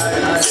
Hare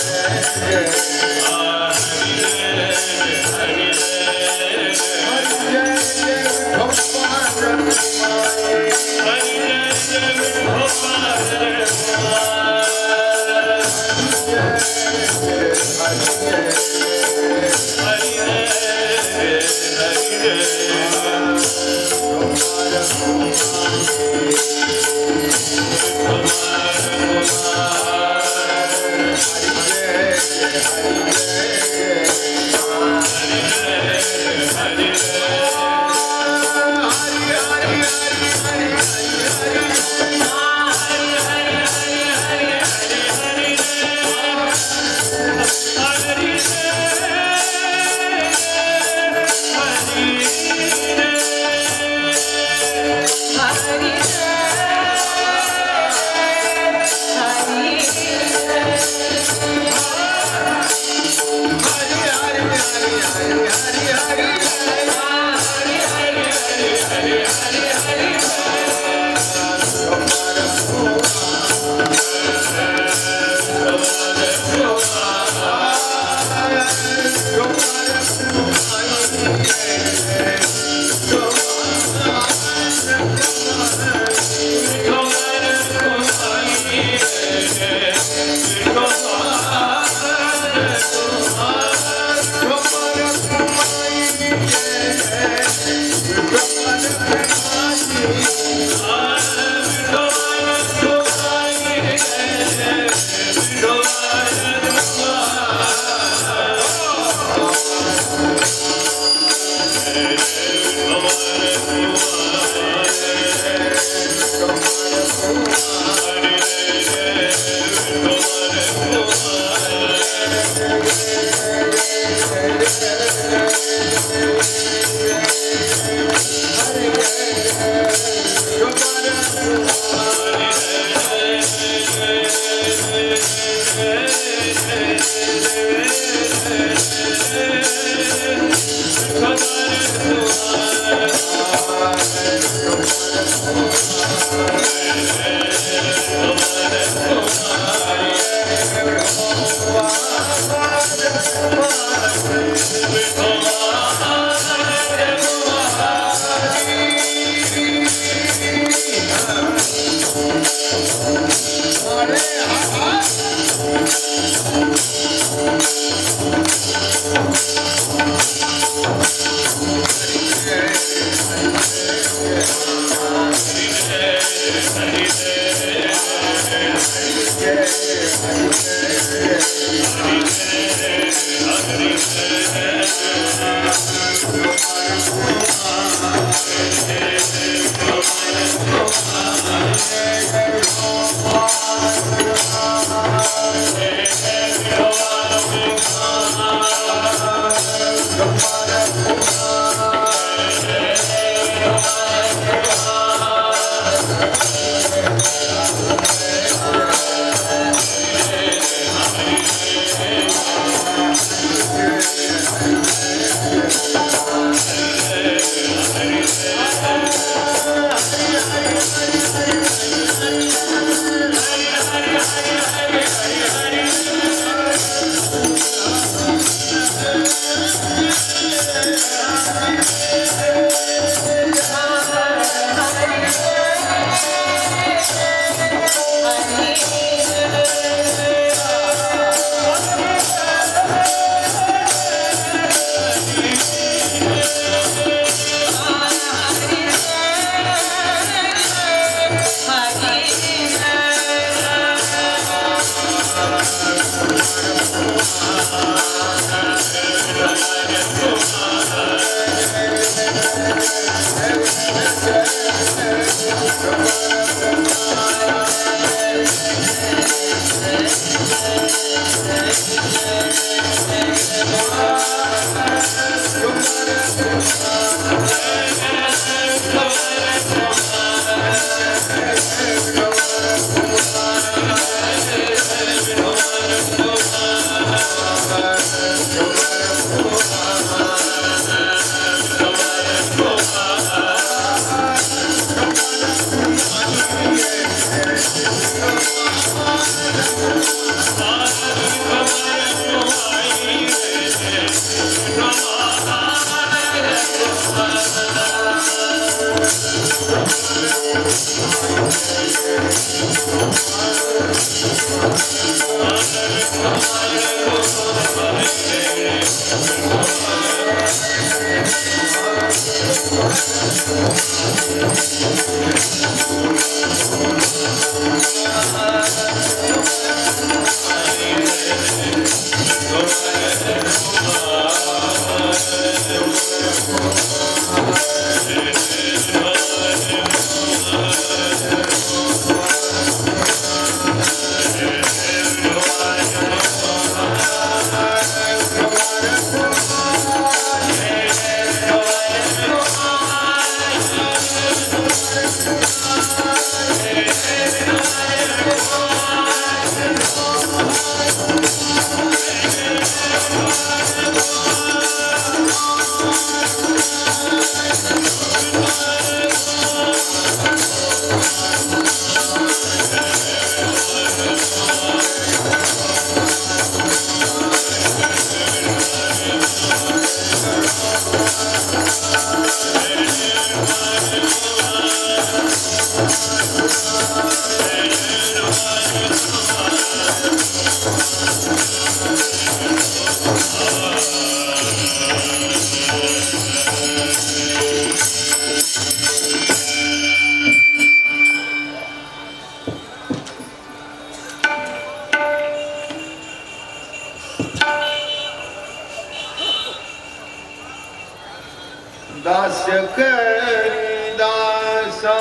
Das करी दासा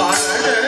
Hare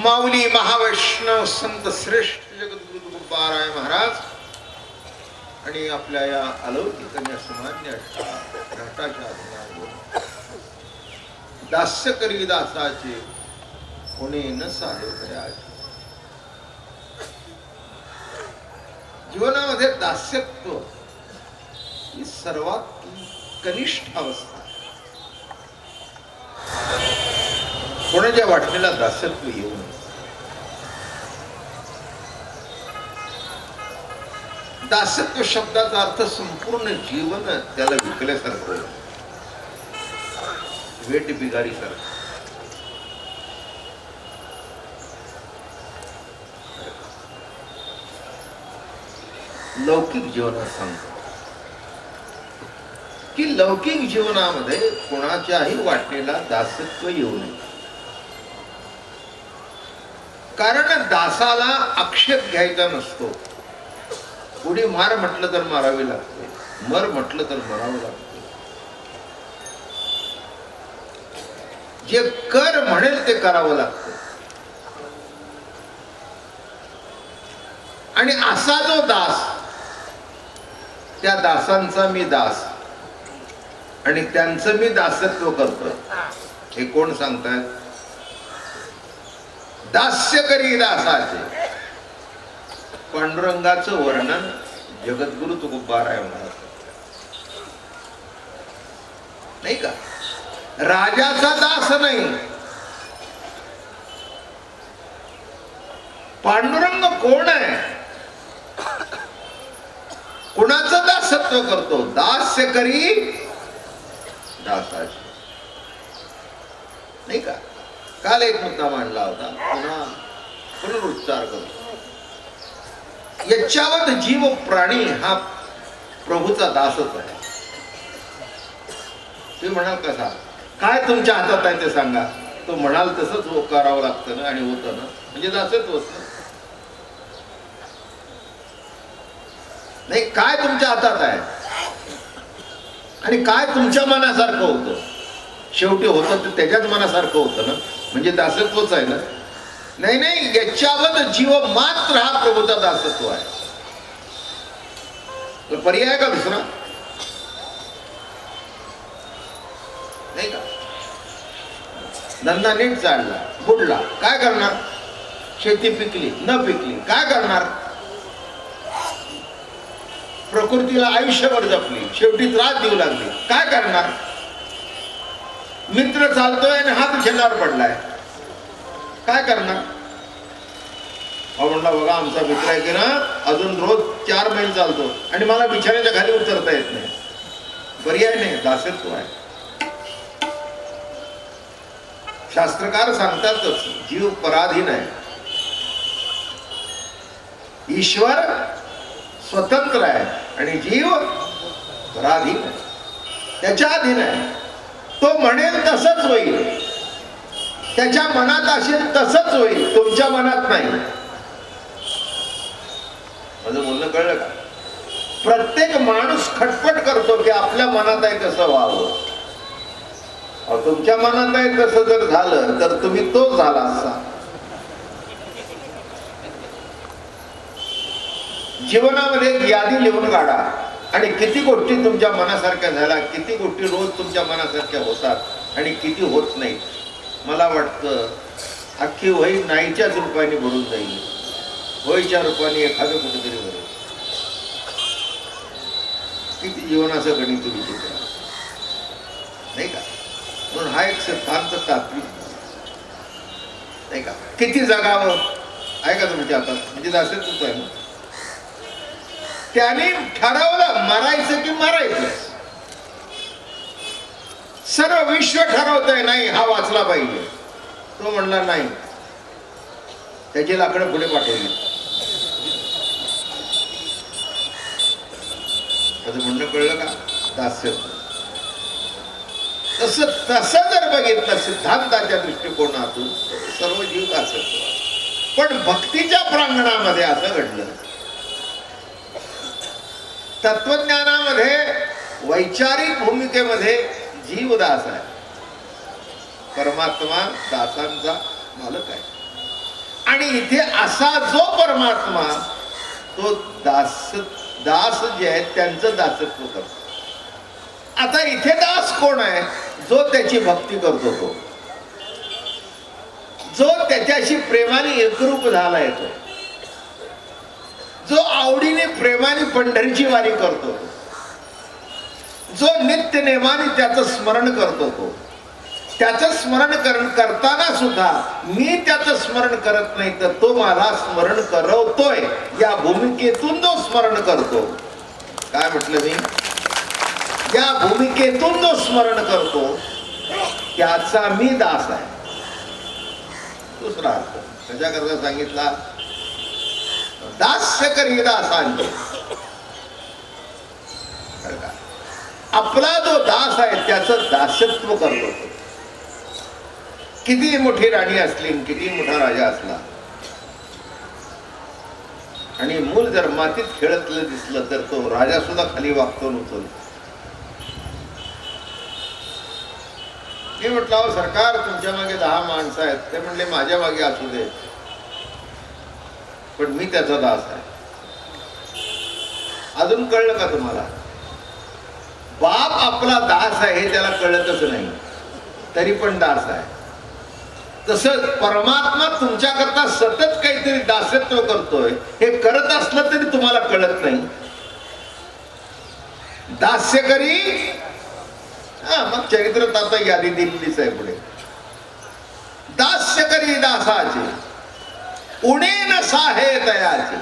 माऊली महावैष्णव संत श्रेष्ठ जगद्गुरु तुकोबाराय महाराज आणि आपल्या या अलौकिक आणि असामान्य घाटाच्या दास्य करी दासाचे कोणी न साधे आज जीवनामध्ये दास्यत्व ही सर्वात कनिष्ठ अवस्था. कोणाच्या वाटणीला दास्यत्व येऊ नये. दास्यत्व शब्दाचा अर्थ संपूर्ण जीवन त्याला विकल्यासारखं, वेट बिगारी सारखं. लौकिक जीवनात सांगतो की लौकिक जीवनामध्ये कोणाच्याही वाटणीला दासत्व येऊ नये. कारण दासाला आक्षेप घ्यायचा नसतो. उडी मार म्हटलं तर मारावी लागते, मर म्हटलं तर मरावं लागते. जे कर म्हणेल ते करावं लागतं. आणि असा जो दास त्या दासांचा मी दास आणि त्यांचं मी दासत्व करतोय. हे कोण सांगतायत? दास्य करी दासाचे. पांडुरंगाचं वर्णन जगद्गुरु तुकोबाराय म्हणतात, नाही का? राजाचा दास नाही, पांडुरंग कोण आहे? कुणाचं दासत्व करतो? दास्य करी दासाचे, नाही का? काल एक मुद्दा मांडला होता, पुन्हा पुनरुच्चार करतो. यच्चावत जीव प्राणी हा प्रभूचा दासच आहे. तुम्ही म्हणाल कसा? काय तुमच्या हातात आहे ते सांगा. तो म्हणाल तसंच करावं लागतं ना, आणि होतं ना, म्हणजे दासच होत ना. नाही, काय तुमच्या हातात आहे आणि काय तुमच्या मनासारखं होतं? शेवटी होतं ते त्याच्याच मनासारखं होतं ना, म्हणजे दासत्वच आहे ना. नाही नाही, याच्यावर जीव मात्र हा प्रभूचा दासत्व आहे. तर पर्याय का दुसरा? नाही का? धंदा नीट चालला, बुडला, काय करणार? शेती पिकली न पिकली, काय करणार? प्रकृतीला आयुष्यभर जपली, शेवटी त्रास देऊ लागली, काय करणार? मित्र चालतोय आणि हात बिछाण्यावर पडलाय, काय करणार? म्हणला बघा आमचा मित्र आहे की ना, अजून रोज 4 मैल चालतो आणि मला बिछाण्याच्या खाली उतरता येत नाही. पर्याय नाही, दासत्व आहे. शास्त्रकार सांगतातच, जीव पराधीन आहे, ईश्वर स्वतंत्र आहे आणि जीव पराधीन आहे, त्याच्या अधीन आहे. तो म्हणेल तसंच होईल, त्याच्या मनात असेल तसंच होईल, तुमच्या मनात नाही. माझं बोलणं कळलं का? प्रत्येक माणूस खटपट करतो की आपल्या मनात आहे तसं व्हावं. तुमच्या मनात आहे तसं जर झालं तर तुम्ही तोच झाला असता. जीवनामध्ये एक यादी लिहून काढा आणि किती गोष्टी तुमच्या मनासारख्या झाल्या, किती गोष्टी रोज तुमच्या मनासारख्या होतात आणि किती होत नाहीत. मला वाटतं अख्खी वही नाहीच्याच रूपाने भरून जाईल, होईच्या रूपाने एखादं कुठेतरी भरेल. किती जीवनाचं गणित विचित्र, नाही का? म्हणून हा एक सिद्धांत तात्विक, नाही का? किती जगावं आहे का तुमच्या हातात? म्हणजे दासत्वच आहे ना. त्याने ठरवलं मरायचं की मारायचं. सर्व विश्व ठरवतंय नाही हा वाचला पाहिजे, तो म्हणला नाही, त्याची लाकडं पुढे पाठवली. माझं म्हणणं कळलं का? दासत्व. तसं जर बघितलं सिद्धांताच्या दृष्टिकोनातून सर्व जीव दासत्व. पण भक्तीच्या प्रांगणामध्ये असं घडलं. तत्वज्ञानामध्ये वैचारिक भूमिकेमध्ये जीव दास आहे, परमात्मा दासांचा मालक आहे. आणि इथे असा जो परमात्मा तो दास जे आहेत त्यांचं दासत्व करतो. आता इथे दास कोण आहे? जो त्याची भक्ती करतो, तो जो त्याच्याशी प्रेमाने एकरूप झाला येतो, जो आवडीने प्रेमाने पंढरीची वारी करतो, जो नित्य नेमाने त्याचं स्मरण करतो, तो त्याचं स्मरण करताना सुद्धा मी त्याचं स्मरण करत नाही तर तो मला स्मरण करवतोय या भूमिकेतून जो स्मरण करतो. काय म्हटलं मी? या भूमिकेतून जो स्मरण करतो त्याचा मी दास आहे. दुसरा अर्थ त्याच्याकरता सांगितला, दास्य करी दासांचे. आपला जो दास आहे त्याचं दासत्व करतो. किती मोठी राणी असली, किती मोठा राजा असला आणि मूल जर मातीत खेळतलं दिसलं तर तो राजा सुद्धा खाली वागतो नव्हतो. मी म्हटलं अहो सरकार तुमच्या मागे 10 माणसं आहेत. ते म्हणले माझ्या मागे असू दे पण मी त्याचा दास आहे. अजून कळलं का तुम्हाला? बाप आपला दास आहे हे त्याला कळतच नाही, तरी पण दास आहे. तसंच परमात्मा तुमच्याकरता सतत काहीतरी दासत्व करतोय, हे करत असलं तरी तुम्हाला कळत नाही. दास्य करी, मग चरित्रात आता यादी दिलेलीच आहे पुढे. दास्य करी दासाचे, उणे न साहे तयाचे.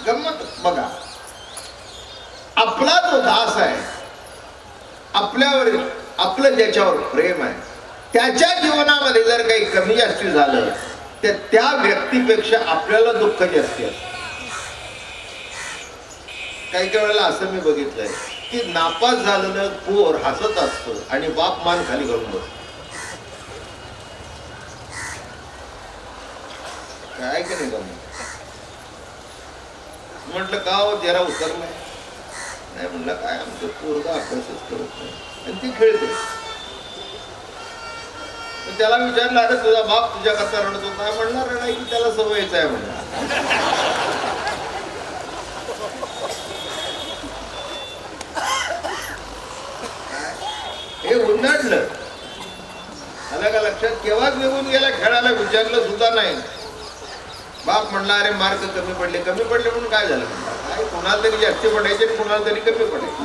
गंमत बघा, आपला जो दास आहे, आपल्यावर आपलं ज्याच्यावर प्रेम आहे, त्याच्या जीवनामध्ये जर काही कमी जास्ती झालं तर त्या व्यक्तीपेक्षा आपल्याला दुःख जास्ती असतं. काही काही वेळेला असं मी बघितलंय की नापास झालेलं पोर हसत असतं आणि बाप मान खाली घालून बसतो. काय की नाही गमत? म्हटलं का हो जरा उतरलाय? नाही म्हणलं काय आमचं पोरगा अभ्यासच करत नाही आणि ती खेळते. त्याला विचारलं अरे तुझा बाप तुझ्या करता रडत होता? म्हणणार रडाय की त्याला सवयच आहे म्हणणार. हे उन्हाळलं आलं का लक्षात? केव्हाच निघून गेला, खेळायला विचारलं सुद्धा नाही. बाप म्हणला अरे मार्क कमी पडले म्हणून काय झालं? काय कुणाला तरी जास्ती पडायचे आणि कुणाला तरी कमी पडायचे.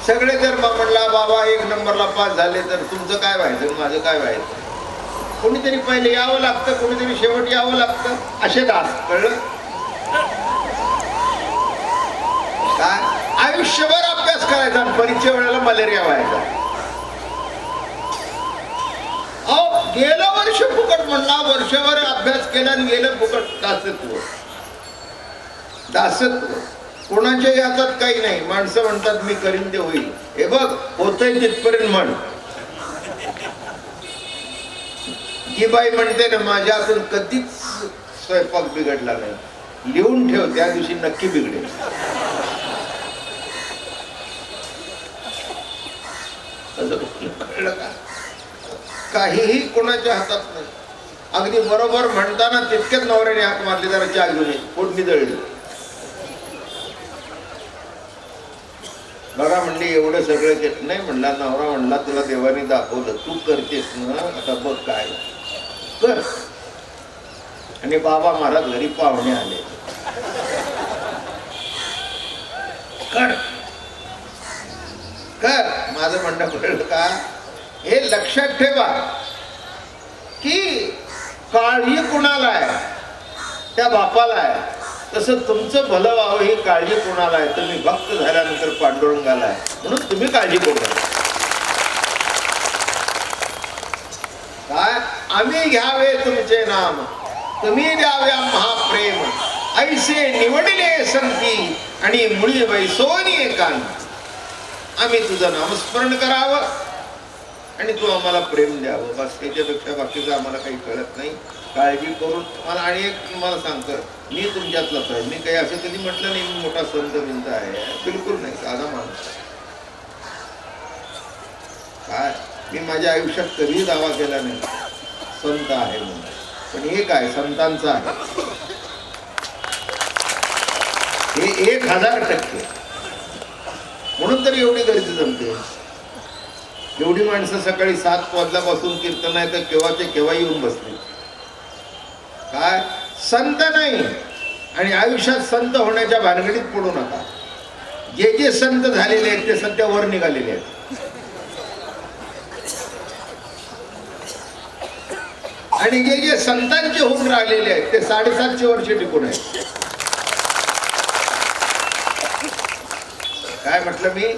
सगळे जर म्हणला बाबा 1 नंबरला पास झाले तर तुमचं काय व्हायचं, माझं काय व्हायचं? कोणीतरी पहिले यावं लागतं, कोणीतरी शेवट यावं लागतं. असे दास. कळलं काय? आयुष्यभर अभ्यास करायचा आणि परीक्षे वेळेला मलेरिया व्हायचा. गेलं वर्ष फुकट म्हणला, वर्षभर अभ्यास केला आणि गेलं फुकट. दासत्व. दासत्व कोणाच्या हातात काही नाही. माणसं म्हणतात मी करीन ते होईल. हे बघ होतंय तिथपर्यंत म्हण. जी बाई म्हणते ना माझ्या हातून कधीच स्वयंपाक बिघडला नाही, लिहून ठेव, त्या दिवशी नक्की बिघडेल. कळलं का? काहीही कोणाच्या हातात नाही. अगदी बरोबर म्हणताना तितक्याच नवऱ्याने हात मारली, जरा चहा घेऊन ये, फोडणी जळली. बघा म्हणली एवढं सगळं घेत नाही. म्हणला नवरा म्हणला तुला देवाने दाखवलं, तू करतेस ना, आता बघ काय कर. आणि बाबा महाराज घरी पाहुणे आले. कर कर माझं म्हणणं कळलं का? हे लक्षात ठेवा की काळजी कुणाला आहे? त्या बापाला आहे. तसं तुमचं भलं व्हावं ही काळजी कोणाला आहे? तुम्ही भक्त झाल्यानंतर पांडुरंगाला आहे, म्हणून तुम्ही काळजी करू नका. काय? आम्ही घ्यावे तुमचे नाम, तुम्ही द्यावे महाप्रेम, ऐसे निवडले संती आणि मुळी वैसोनी एकान. आम्ही तुझं नामस्मरण करावं आणि तू आम्हाला प्रेम द्यावं, बस. त्याच्यापेक्षा बाकीचं आम्हाला काही कळत नाही. काळजी करून मला. आणि एक तुम्हाला सांगतो, मी तुमच्यातलाच आहे. मी काही असं कधी म्हटलं नाही मी मोठा संत बिंत आहे, बिलकुल नाही. साधा माणूस. काय मी माझ्या आयुष्यात कधीही दावा केला नाही संत आहे म्हणून. पण हे काय संतांचं आहे हे 1000%. म्हणून तर एवढी गर्दी जमते. एवढी माणसं सकाळी 7 वाजल्यापासून कीर्तन आहे तर केव्हाचे केव्हा येऊन बसले. काय संत नाही. आणि आयुष्यात संत होण्याच्या भानगडीत पडू नका. जे जे संत झालेले आहेत ते सध्या वर निघालेले आहेत. आणि जे जे संतांचे होऊन राहिलेले आहेत ते 750 वर्ष टिकून आहेत. काय म्हटलं मी?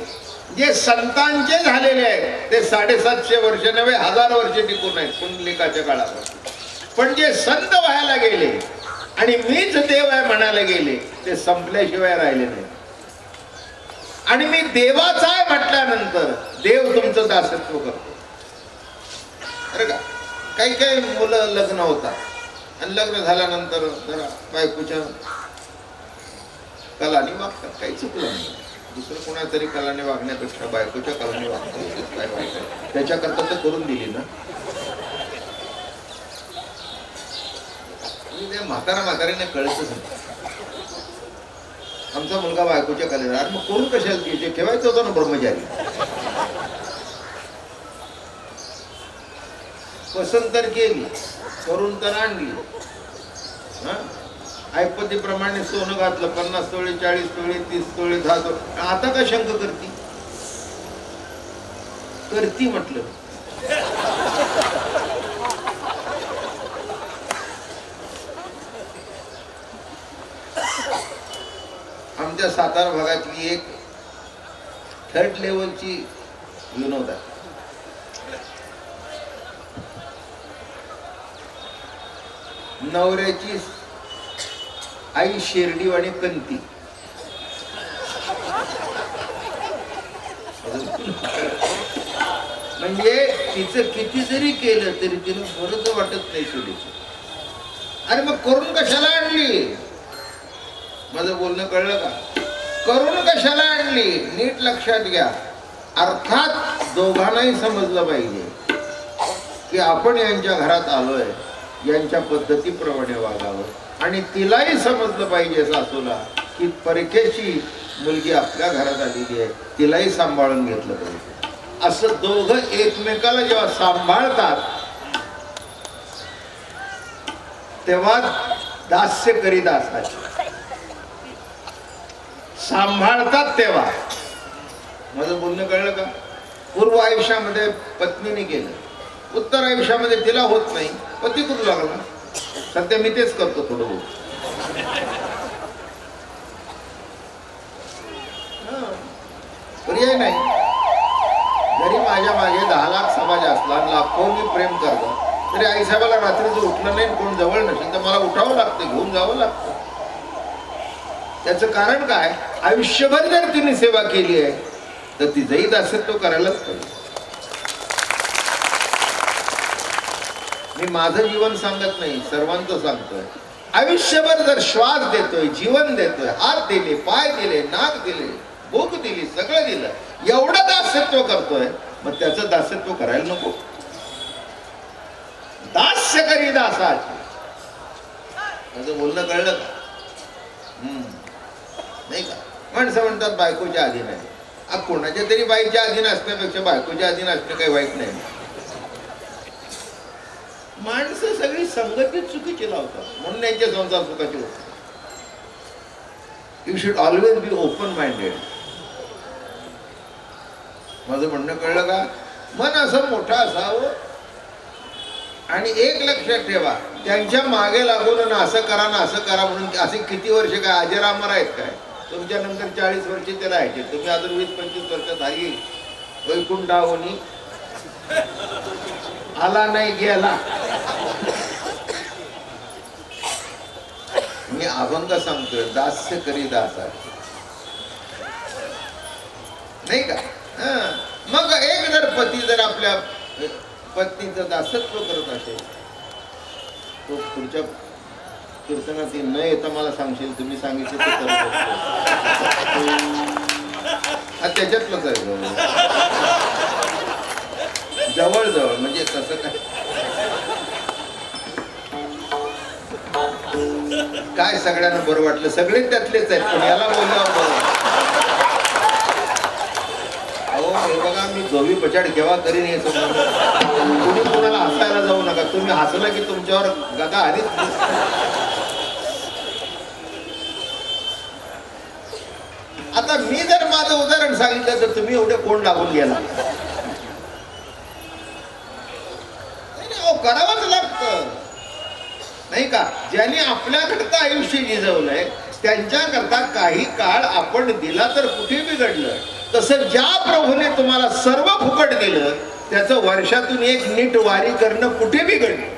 जे संतांचे झालेले आहेत ते 750 वर्ष नव्हे 1000 वर्ष टिकून आहेत पुंडलिकाच्या काळावर. पण जे संत व्हायला गेले आणि मीच देव आहे म्हणायला गेले ते संपल्याशिवाय राहिले नाही. आणि मी देवाचा आहे म्हटल्यानंतर देव तुमचं दासत्व करतो. अरे का काही काही मुलं लग्न होतात आणि लग्न झाल्यानंतर जरा बायकोच्या कलाने वागतात. काही चुकलं नाही. दुसरं कोणातरी कलाने वागण्यापेक्षा बायकोच्या कलाने वागतात. काय वाईट? त्याच्याकरता तर करून दिली ना. ते म्हाताऱ्याने कळतच नाही. आमचा मुलगा बायकोच्या खाली राहत, मग कोण कशाला घ्यायचे, ठेवायचं होतं ना ब्रह्मचारी. पसंत तर केली, करून तर आणली. ऐपतीप्रमाणे सोनं घातलं, 50 तोळे 40 तोळे 30 तोळे 10 तोळे. आता का शंक करती म्हटलं. आमच्या सातारा भागातली एक 3rd लेवलची विनोद आहे. नवऱ्याची आई शेरडी आणि कंती. म्हणजे तिचं किती जरी केलं तरी तिला बरंच वाटत नाही शेडीचं. अरे मग करून कशाला आणली? माझं बोलणं कळलं का? करून कशाला आणली? नीट लक्षात घ्या. अर्थात दोघांनाही समजलं पाहिजे की आपण यांच्या घरात आलोय, यांच्या पद्धतीप्रमाणे वागावं. आणि तिलाही समजलं पाहिजे सासूला की परकेची मुलगी आपल्या घरात आलेली आहे, तिलाही सांभाळून घेतलं पाहिजे. असं दोघं एकमेकाला जेव्हा सांभाळतात तेव्हा दास्य करीत असतात. सांभाळतात तेव्हा. माझं बोलणं कळलं का? पूर्व आयुष्यामध्ये पत्नीने केलं, उत्तर आयुष्यामध्ये तिला होत नाही, पती करू लागला. सध्या मी तेच करतो थोडं बहुत. पर्याय नाही. जरी माझ्या मागे 10 लाख समाज असला, लाखोनी प्रेम करतात, तरी आईसाहेबाला रात्रीचं उठलं नाही, कोण जवळ नसेल तर मला उठावं लागतं, घेऊन जावं लागतं. त्याचं कारण काय? आयुष्यभर जर तिने सेवा केली आहे तर तिचंही दासत्व करायलाच पाहिजे. मी माझं जीवन सांगत नाही, सर्वांचं सांगतोय. आयुष्यभर जर श्वास देतोय, जीवन देतोय, हात दिले, पाय दिले, नाक दिले, भूक दिली, सगळं दिलं, एवढं दासत्व करतोय, मग त्याचं दासत्व करायला नको? दास्य करी दासाची. माझं बोलणं कळलं का? नाही का? माणसं म्हणतात बायकोच्या अधीन आहे. कोणाच्या तरी बाईच्या अधीन असण्यापेक्षा बायकोच्या अधीन असणं काही वाईट नाही. माणसं सगळी संगतीत चुकीची लावतात, म्हणून यांचे संसार सुखाचे होतात. You should always be open minded. माझं म्हणणं कळलं का? मन असं मोठं असावं. आणि एक लक्षात ठेवा, त्यांच्या मागे लागून असं करा ना असं करा म्हणून असे किती वर्ष काय अजरामर आहेत काय? तुमच्या नंतर 40 वर्ष ते राहायचे, तुम्ही अजून 20-25 वर्षात आहे. वैकुंठावनी आला नाही गेला. मी अभंग सांगतोय, दास्य करी दासा. नाही का? मग एक जर पती जर आपल्या पत्नीचं दासत्व करत असेल, तो पुढच्या कीर्तनात न येता मला सांगशील, तुम्ही सांगितलं ते करत त्याच्यातलंच आहे. जवळ म्हणजे तसं काय सगळ्यांना बरं वाटलं, सगळे त्यातलेच आहेत, पण याला बोलल्यावर बरं. अहो हे बघा, मी जोवी पचाड केव्हा करीन हे समजा. तुम्ही कोणाला हसायला जाऊ नका. तुम्ही हसलं की तुमच्यावर गदा आलीच. आता मी जर माझं उदाहरण सांगितलं तर तुम्ही एवढे कोण लागून गेला? करावंच लागतं, नाही का? ज्यांनी आपल्याकडचं आयुष्य जिजवलंय त्यांच्याकरता काही काळ आपण दिला तर कुठे बिघडलं. तसं ज्या प्रभूने तुम्हाला सर्व फुकट दिलं त्याचं वर्षातून एक नीट वारी करणं कुठे बिघडलं?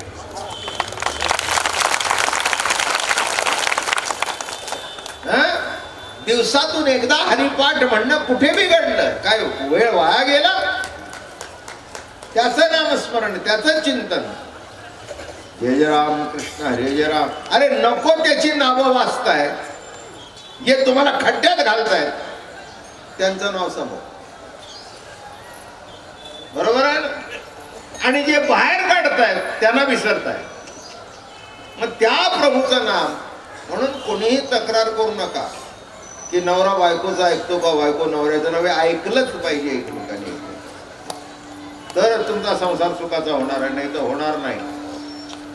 दिवसातून एकदा हरिपाठ म्हणणं कुठे बिघडलं? काय वेळ वाया गेला? त्याचं नामस्मरण, त्याचं चिंतन. जय जय राम कृष्ण हरे जय राम. अरे नको त्याची नावं वाचताय, जे तुम्हाला खड्ड्यात घालतायत त्यांचं नाव समोर, बरोबर आहे ना? आणि जे बाहेर काढतायत त्यांना विसरताय. मग त्या प्रभूचं नाम. म्हणून कोणीही तक्रार करू नका की नवरा बायकोचा ऐकतो का, बायको नवऱ्याचं नव्हे, ऐकलंच पाहिजे एकमेकांनी. तर तुमचा संसार सुखाचा होणार आहे, नाही तर होणार नाही.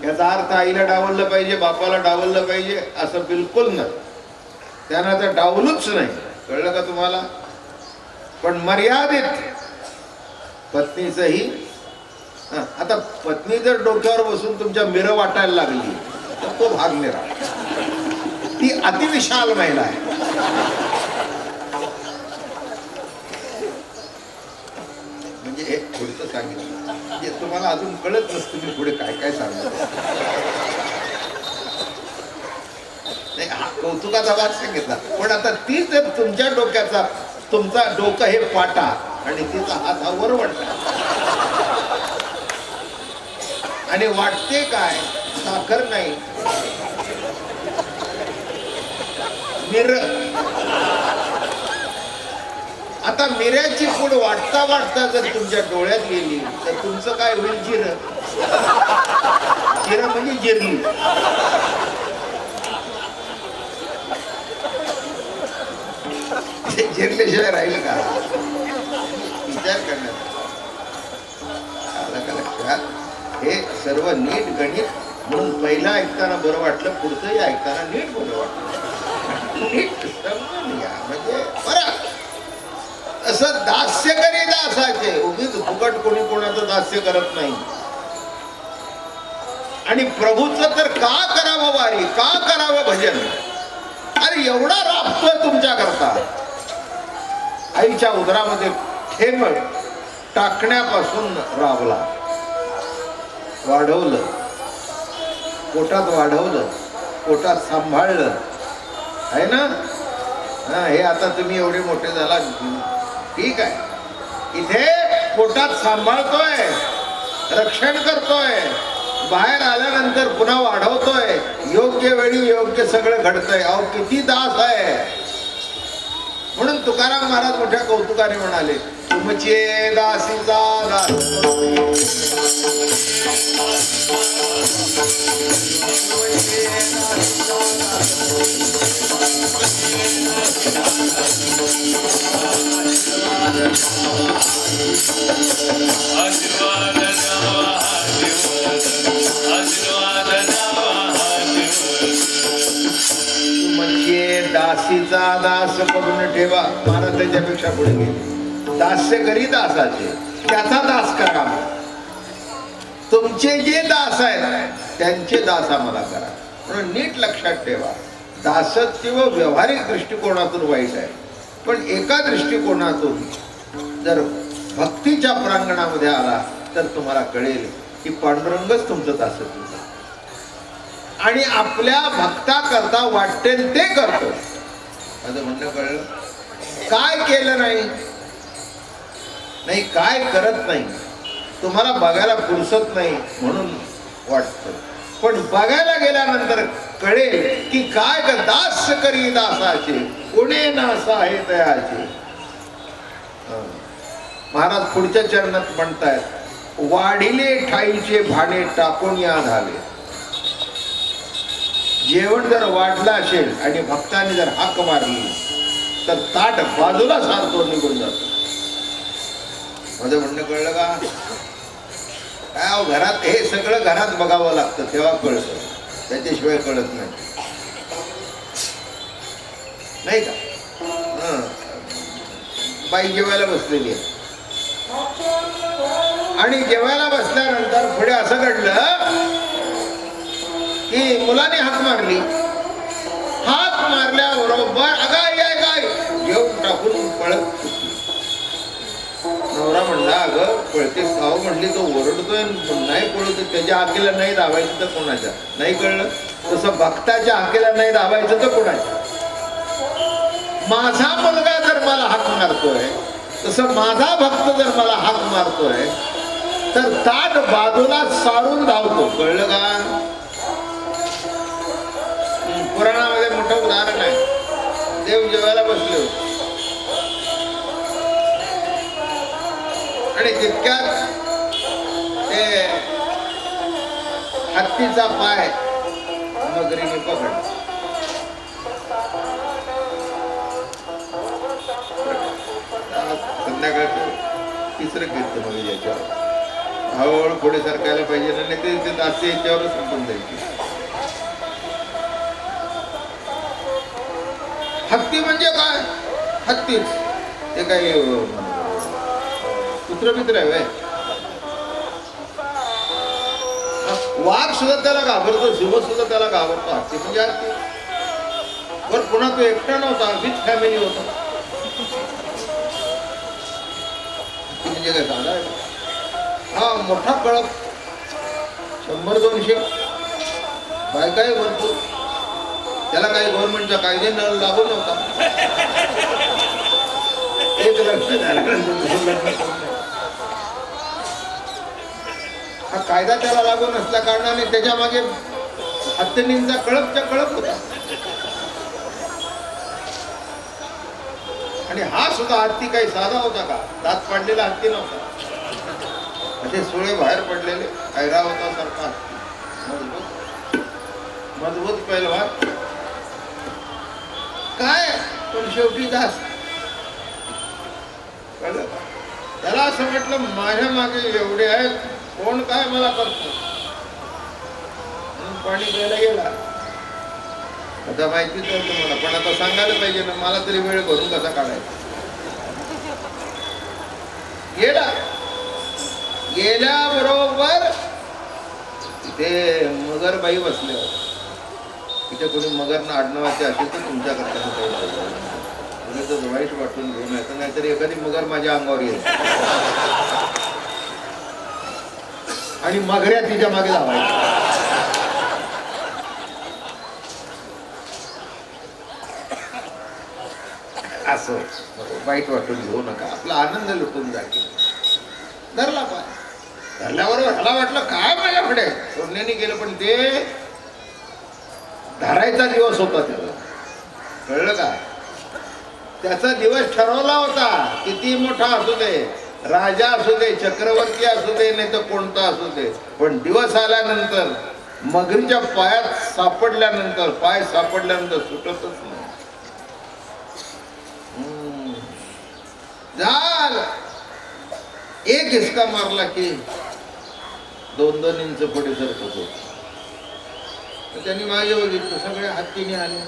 याचा अर्थ आईला डावललं पाहिजे, बापाला डावललं पाहिजे असं बिलकुल नाही. त्यांना तर डावलूच नाही. कळलं का तुम्हाला? पण मर्यादित पत्नीचंही. आता पत्नी जर डोक्यावर बसून तुमच्या मिरं वाटायला लागली तर तो भाग निरा. ती अतिविशाल महिला आहे. म्हणजे हे पुढचं सांगितलं जे तुम्हाला अजून कळत नसतं मी पुढे काय काय सांगतो. नाही, हा कौतुकाचा भाग सांगितला. पण आता ती जर तुमच्या डोक्याचा, तुमचा डोकं हे पाटा आणि तिचा हात हा वरवटला आणि वाटते काय, साखर नाही मिर. आता मिऱ्याची पूड वाटता वाटता जर तुमच्या डोळ्यात गेली तर तुमचं काय होईल? जिरं. जिरं म्हणजे जिरली. जिरल्याशिवाय राहील का? विचार करण्यात आलं का लक्षात? हे सर्व नीट गणित. म्हणून पहिला ऐकताना बरं वाटलं, पुढचंही ऐकताना नीट बरं वाटलं. नीट समजून घ्या म्हणजे बरं. असं दास्य करी दासाचे. उगीच फुकट कोणी कोणाचं दास्य करत नाही. आणि प्रभूचं तर का करावं वारी, का करावं भजन? अरे एवढा राबतोय तुमच्या करता. आईच्या उदरामध्ये ठेंग टाकण्यापासून राबला, वाढवलं, पोटात वाढवलं, पोटात सांभाळलं आहे ना. हे आता तुम्ही एवढे मोठे झाला, ठीक आहे. इथे पोटात सांभाळतोय, रक्षण करतोय, बाहेर आल्यानंतर पुन्हा वाढवतोय, योग्य वेळी योग्य सगळं घडतंय. अहो किती दास आहे. म्हणून तुकाराम महाराज मोठ्या कौतुकाने म्हणाले, तुमचे दासीचा दास. म्हणजे दासीचा दास करून ठेवा. महाराज त्याच्यापेक्षा पुढे गेले, दास्य करी दासाचे, त्याचा दास करा. तुमचे जे दास आहेत त्यांचे दास आम्हाला करा. म्हणून नीट लक्षात ठेवा, दासत्व व्यावहारिक दृष्टिकोनातून वाईट आहे, पण एका दृष्टिकोनातून जर भक्तीच्या प्रांगणामध्ये आला तर तुम्हाला कळेल की पांडुरंगच तुमचं दासत्व आणि आपल्या भक्ता करता वाटेल ते करतो. माझं म्हणणं कळलं? काय केलं नाही, नाही काय करत नाही, तुम्हाला बघायला फुरसत नाही म्हणून वाटतं. पण बघायला गेल्यानंतर कळेल की काय दास करी दासाचे, कोणे नासा आहे तयाचे. महाराज पुढच्या चरणात म्हणतायत, वाढिले ठाईचे भाणे टाकून या झाले. जेवण जर वाढलं असेल आणि भक्तांनी जर हाक मारली तर ताट बाजूला सारतो निघून जातो. माझं म्हणणं कळलं का? काय घरात हे सगळं घरात बघावं लागतं तेव्हा कळतं, त्याच्याशिवाय कळत नाही, नाही का? बाई जेवायला बसलेली आहे आणि जेवायला बसल्यानंतर पुढे असं घडलं की मुलाने हाक मारली. हाक मारल्याबरोबर अगाय गाय गाय घेऊन टाकून पळत. नवरा म्हणला, अगं पळतेस खाऊ म्हणली, तो ओरडतोय, नाही पळतोय. त्याच्या हाकेला नाही दाबायचं तर कोणाच्या? नाही कळलं? तसं भक्ताच्या हाकेला नाही दाबायचं तर कोणाच्या? माझा मुलगा जर मला हाक मारतोय, तसं माझा भक्त जर मला हाक मारतोय तर ताट बाजूला सारून धावतो. कळलं का? पुराणामध्ये मोठं उदाहरण आहे. देव जेवायला बसले होते आणि तितक्यात ते हत्तीचा पाय मगरीने पकडलं. संध्याकाळचं तिसरं कीर्तन म्हणजे याच्यावर हळूहळू पुढे सरकायला पाहिजे ना, नाही ते दासी याच्यावरच संपून जायची. हत्ती म्हणजे काय? हत्तीच ते काही कुत्रमित्र आहे. वाघ सुद्धा त्याला घाबरतो, सिंह सुद्धा त्याला घाबरतो. हत्ती म्हणजे हत्ती. पण पुन्हा तो एकटा नव्हता, विथ फॅमिली होता. हत्ती म्हणजे काय साधा आहे? हा मोठा कळप, 100-200 बायका आहे भरपूर. त्याला काही गव्हर्नमेंटचा कायदे लागू नव्हता. एक लक्ष हा कायदा त्याला लागू नसल्या कारणाने त्याच्या मागे हत्तींचा कळपच्या कळप होता. आणि हा सुद्धा हत्ती काही साधा होता का? दात पाडलेला हत्ती नव्हता. असे सुळे बाहेर पडलेले ऐरावता सारखा मजबूत पैलवान काय, पण शेवटी दास. कळलं? त्याला असं म्हटलं माझ्या मागे एवढे आहेत, कोण काय मला करतो. पाणी प्यायला गेला. आता माहितीच होतं मला, पण आता सांगायला पाहिजे ना, मला तरी वेळ भरून कसा काढायचा. गेल्याबरोबर तिथे मगरबाई बसले होते. तिथे कोणी मगरना आडनावाचे असेल तर तुमच्याकडे वाईट वाटून घेऊन येतं, नाहीतरी एखादी मगर माझ्या अंगावर येईल आणि मगऱ्या तिच्या मागे धावायच्या. असं वाईट वाटून घेऊ नका, आपला आनंद लुटून जाईल. धरला पाय. धरल्याबरोबर ह्याला वाटलं काय माझ्याकडे सोडण्याने गेलं, पण ते धरायचा दिवस होता त्याला. कळलं का? त्याचा दिवस ठरवला होता. किती मोठा असू दे, राजा असू दे, चक्रवर्ती असू दे, नाही तर कोणता असू दे, पण दिवस आल्यानंतर मगरीच्या पायात सापडल्यानंतर, पाय सापडल्यानंतर सुटतच नाही. झालं एक हिसका मारला की 2-2 इंच पुढे सरकत होत. त्यांनी मागे बघितलं, सगळे हत्तीने आले.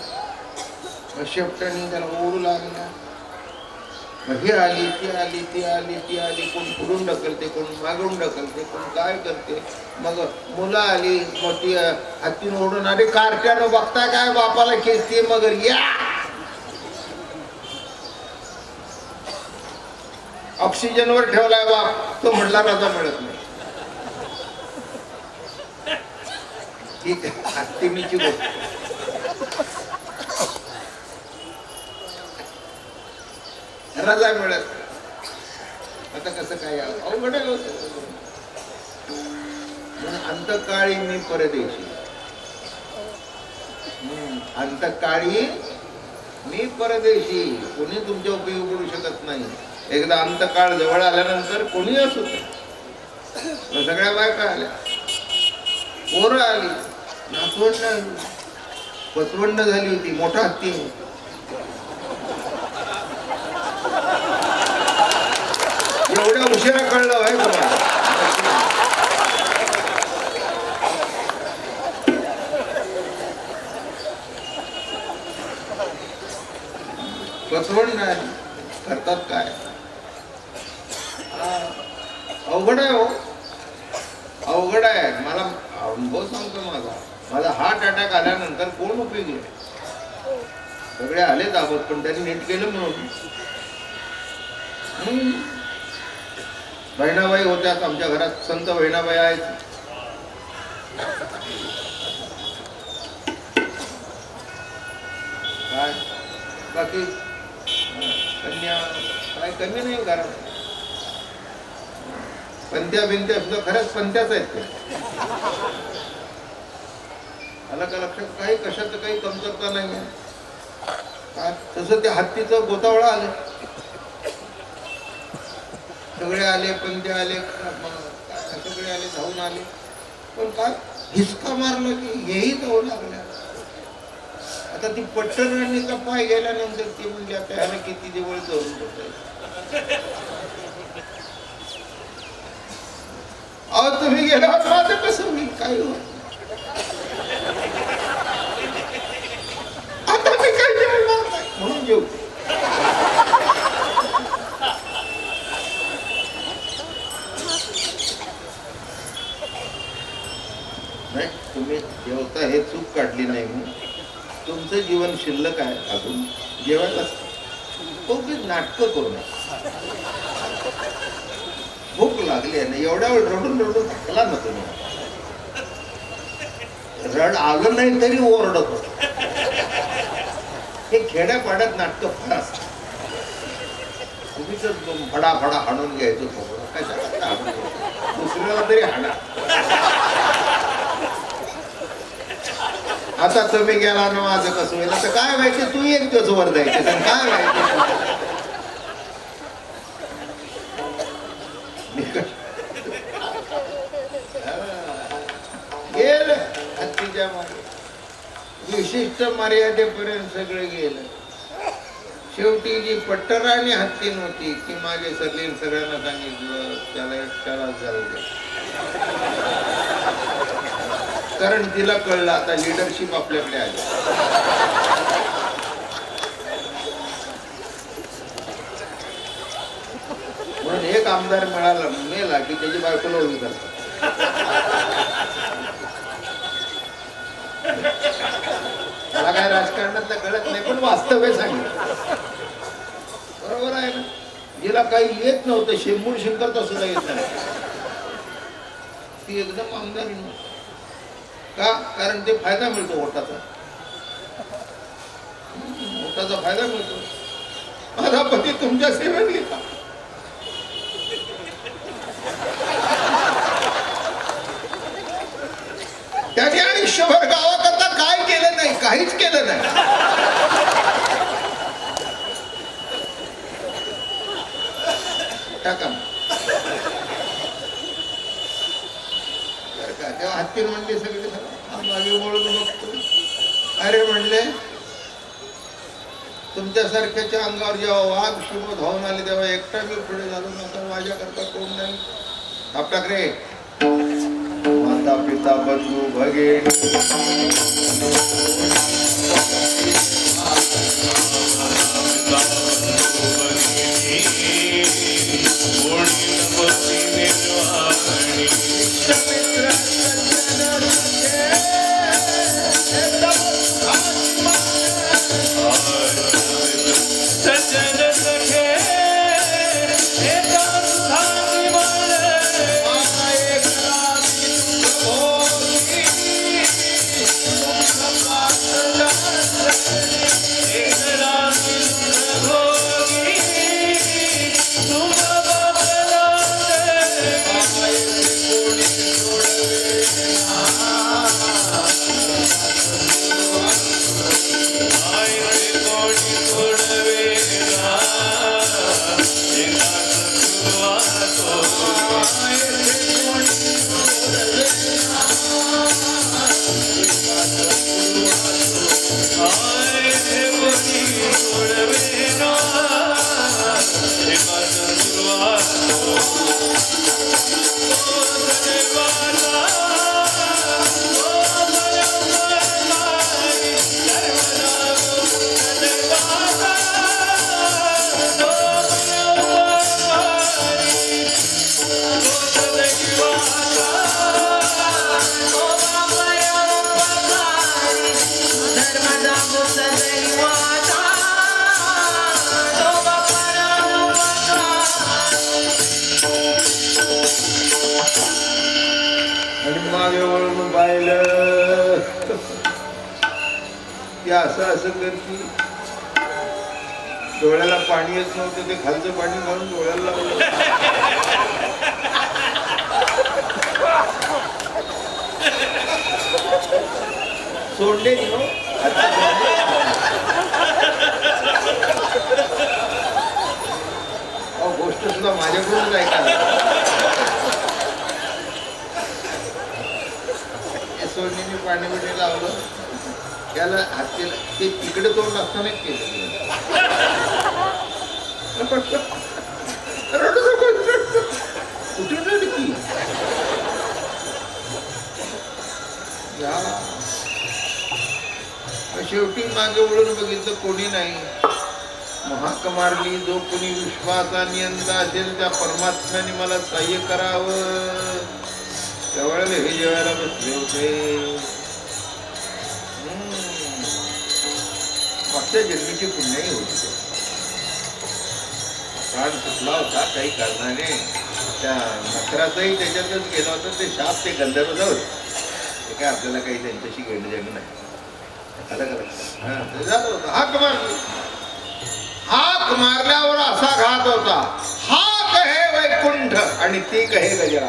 शेपटाने त्याला ओढू लागला. ही आली, ती आली, ती आली, ती आली. कोण पुढून ढकलते, कोण मागून ढकलते, कोण काय करते. मग मुलं आली मोठी, हत्तीने ओढून आली. कार्ट्यानं बघताय काय बापाला खेचते मगर, या ऑक्सिजनवर ठेवलाय बाप. तो म्हणला राजा मिळत नाही. ठीक आहे, हत्तीची गोष्ट. रजा मिळत आता कसं काय अवघड आहे. अंतकाळी मी परदेशी, अंतकाळी मी परदेशी. कोणी तुमच्या उपयोग करू शकत नाही. एकदा अंतकाळ जवळ आल्यानंतर कोणी असू सगळ्या बायका आल्या, पोरं आली, नातवंड आली, पतवंड झाली होती. मोठा हत्ती एवढ्या उशिरा कळलं आहे तुम्हाला. पतवंड आली, करतात काय? अवघड आहे हो, अवघड आहे. मला अनुभव सांगतो माझा हार्ट अटॅक आल्यानंतर कोण उपयोगी आहे? सगळे आले दाबत, पण त्यांनी नीट केलं म्हणून. बहिणाबाई होत्या आमच्या घरात, संत बहिणाबाई आहेत. काय बाकी कन्या काय कमी नाही घरात. पंत्या बिंत्या सुद्धा खरंच पंत्याच आहेत ते. आला का लक्षात? काही कशाचं काही कमतरता नाही. तसं त्या हत्तीचं गोतावळा आलं, सगळे आले, पंत्या आले, सगळे आले, धावून आले. पण काय हिसका मारलं की हेही धावू लागल्या. आता ती पट्टराणीचा पाय गेल्यानंतर ती म्हणजे आता ह्याला किती जवळ जाऊन बसायचं. अहो तुम्ही गेल्यावर माझं कसं होईल काय हो आता मी काय जेवणार नाही म्हणून जेवतो. नाही तुम्ही जेवता हे चूक काढली नाही म्हणून तुमचं जीवन शिल्लक आहे अजून जेवायला खूप नाटकं करू नये. भूक लागली आहे ना एवढ्या वेळ रडून रडून थकला ना तुम्ही. रड आलं नाही तरी ओरडत होत. हे खेड्यापाड्यात नाटकं फार असतात. तुम्ही तर फडाफडा हाणून घ्यायचं दुसऱ्याला तरी हाणा. आता तुम्ही गेला ना माझं कसं होईल आता काय व्हायचं तू एक दिवस वर जायचं काय व्हायचं गेलं हत्तीच्या मागे विशिष्ट मर्यादेपर्यंत सगळं गेलं. शेवटी जी पट्टराणी हत्ती नव्हती ती मागे सरली सगळ्यांना सांगितलं त्याला एकट्याला जाऊ दे कारण तिला कळलं आता लिडरशिप आपल्याकडे आली. म्हणून एक आमदार मिळाला मेला की त्याची बायकोला उभी करतात. मला काय राजकारणातलं कळत नाही पण वास्तव सांगितलं बरोबर आहे ना. जिला काही येत नव्हतं शेंबूळ शिंकरता सुद्धा येत नाही ती एकदम आमदार का कारण ते फायदा मिळतो ओटाचा फायदा मिळतो. माझा पती तुमच्या सेवेत घेता त्याने आयुष्यभर गावाकरता काय केलं नाही काहीच केलं नाही. टाका तेव्हा हत्तीन म्हणले सगळे मागे वळून बघतो. अरे म्हणले तुमच्यासारख्याच्या अंगावर जेव्हा वाघ शुभ धावून आले तेव्हा एकटा मी पुढे झालो नका माझ्याकरता कोण नाही. आपल्याक रे माता पिता बंधू भगिनी असं करती डोळ्याला पाणी येत नव्हतं ते खालचं पाणी घालून डोळ्याला लावलं. सोडले गोष्ट सुद्धा माझ्याकडूनच ऐका. सोडणीने पाणी बिणी लावलं त्याला हत्तीला ते तिकडे तोंड असताना केलं कुठे रडकी शेवटी मागे वळून बघितलं कोणी नाही. महाक मारली जो कोणी विश्वासाने यंदा असेल त्या परमात्म्याने मला सहाय्य करावं. त्यावेळेला हे जेवायला बसले होते. मागच्या जन्मीची पुण्याही होती. प्राण सुटला होता काही कारणाने. त्या नखराचाही त्याच्यातच गेला होता. ते शाप ते गंधर्व होते. ते काय आपल्याला काही त्यांच्याशी घेणं देणं नाही. झालं होतं. हाक मारल्यावर असा घात होता. हा कहे वैकुंठ आणि ती कहे गजरा.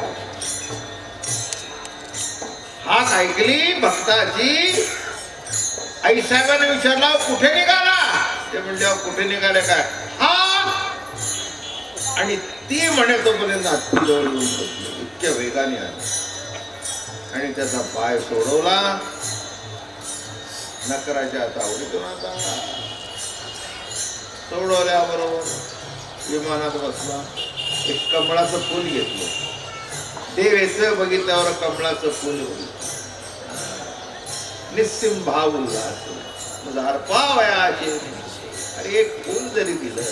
हाक ऐकली भक्ताची. आई साहेबांना विचारला कुठे निघाला. ते म्हणजे कुठे निघाले काय. हा आणि ती म्हणे तोपर्यंत हत्ती जवळ येऊन बसली. इतक्या वेगाने आला आणि त्याचा पाय सोडवला. नकराच्या तावडीतून आता सोडवल्याबरोबर विमानात बसला. एक कमळाचं फूल घेतलं. देवेचं बघितल्यावर कमळाचं फूल निस्सिम भाव उल्हास अर्पावयाचे. अरे एक फूल जरी दिलं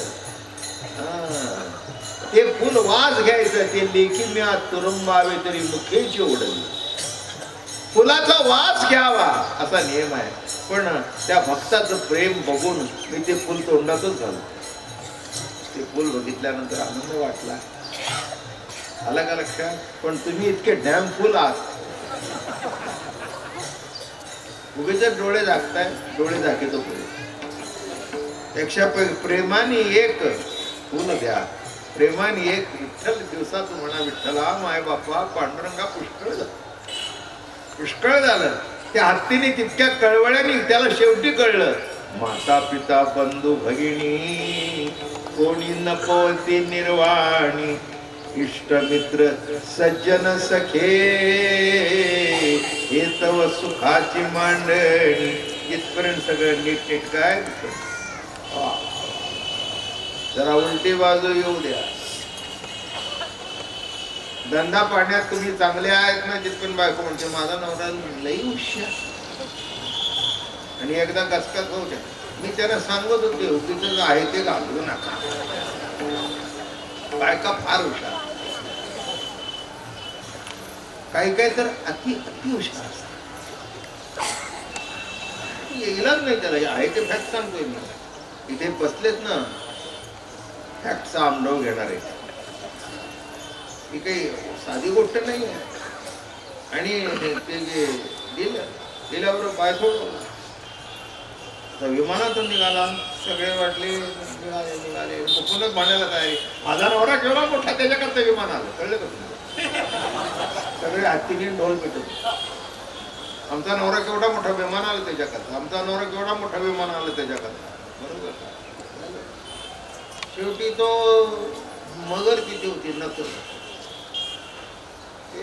ते फूल वास घ्यायचं. ते लेखी मी तुरुंबावे तरी मुखेची ओढली. फुलाचा वास घ्यावा असा नियम आहे. पण त्या भक्ताचं प्रेम बघून मी ते फुल तोंडातच घालू. ते फुल बघितल्यानंतर आनंद वाटला. आला का लक्षात. पण तुम्ही इतके डॅम फुल आहात. उगीच डोळे झाकताय. डोळे झाकेतो पेक्षा प्रेमाने एक फुल द्या. प्रेमाने एक विठ्ठल दिवसात म्हणा विठ्ठला माय बापा पांडुरंगा पुष्कळ झालं. त्या हत्तीने तितक्या कळवळ्याने त्याला शेवटी कळलं माता पिता बंधू भगिनी कोणी नकोती निर्वाणी. इष्टमित्र सज्जन सखे हे तव सुखाची मांडणी. इथपर्यंत सगळं नीट काय. जरा उलटी बाजू येऊ द्या. धंदा पाण्यात तुम्ही चांगले आहेत ना. जिथपर्यंत बायको म्हणते माझा नवरा लई हुशार आणि एकदा कचकच होऊ द्या. मी त्यांना सांगत होते उगीच आहे ते घालू नका. बायका फार हुशार. काही काही तर अति हुशार असतात. इलाज नाही त्याला. आहे ते फॅक्ट सांगतोय मी. इथे बसलेत ना फॅक्टचा अनुभव घेणार आहे. ही काही साधी गोष्ट नाही आहे. आणि ते जे दिल्यावर पाय सोडवलं. विमानातून निघाला. सगळे वाटले निघाले. मुकूनच म्हणायला तयारी. माझा नवरा केवढा मोठा त्याच्याकरता विमान आलं. कळलं का तुम्हाला. सगळे हत्तीने ढोल पेटवले. आमचा नवरा केवढा मोठा विमान आला त्याच्याकरता. आमचा नवरा केवढा मोठा विमान आला त्याच्याकरता. बरोबर. शेवटी तो मगर किती होती नक्की. ते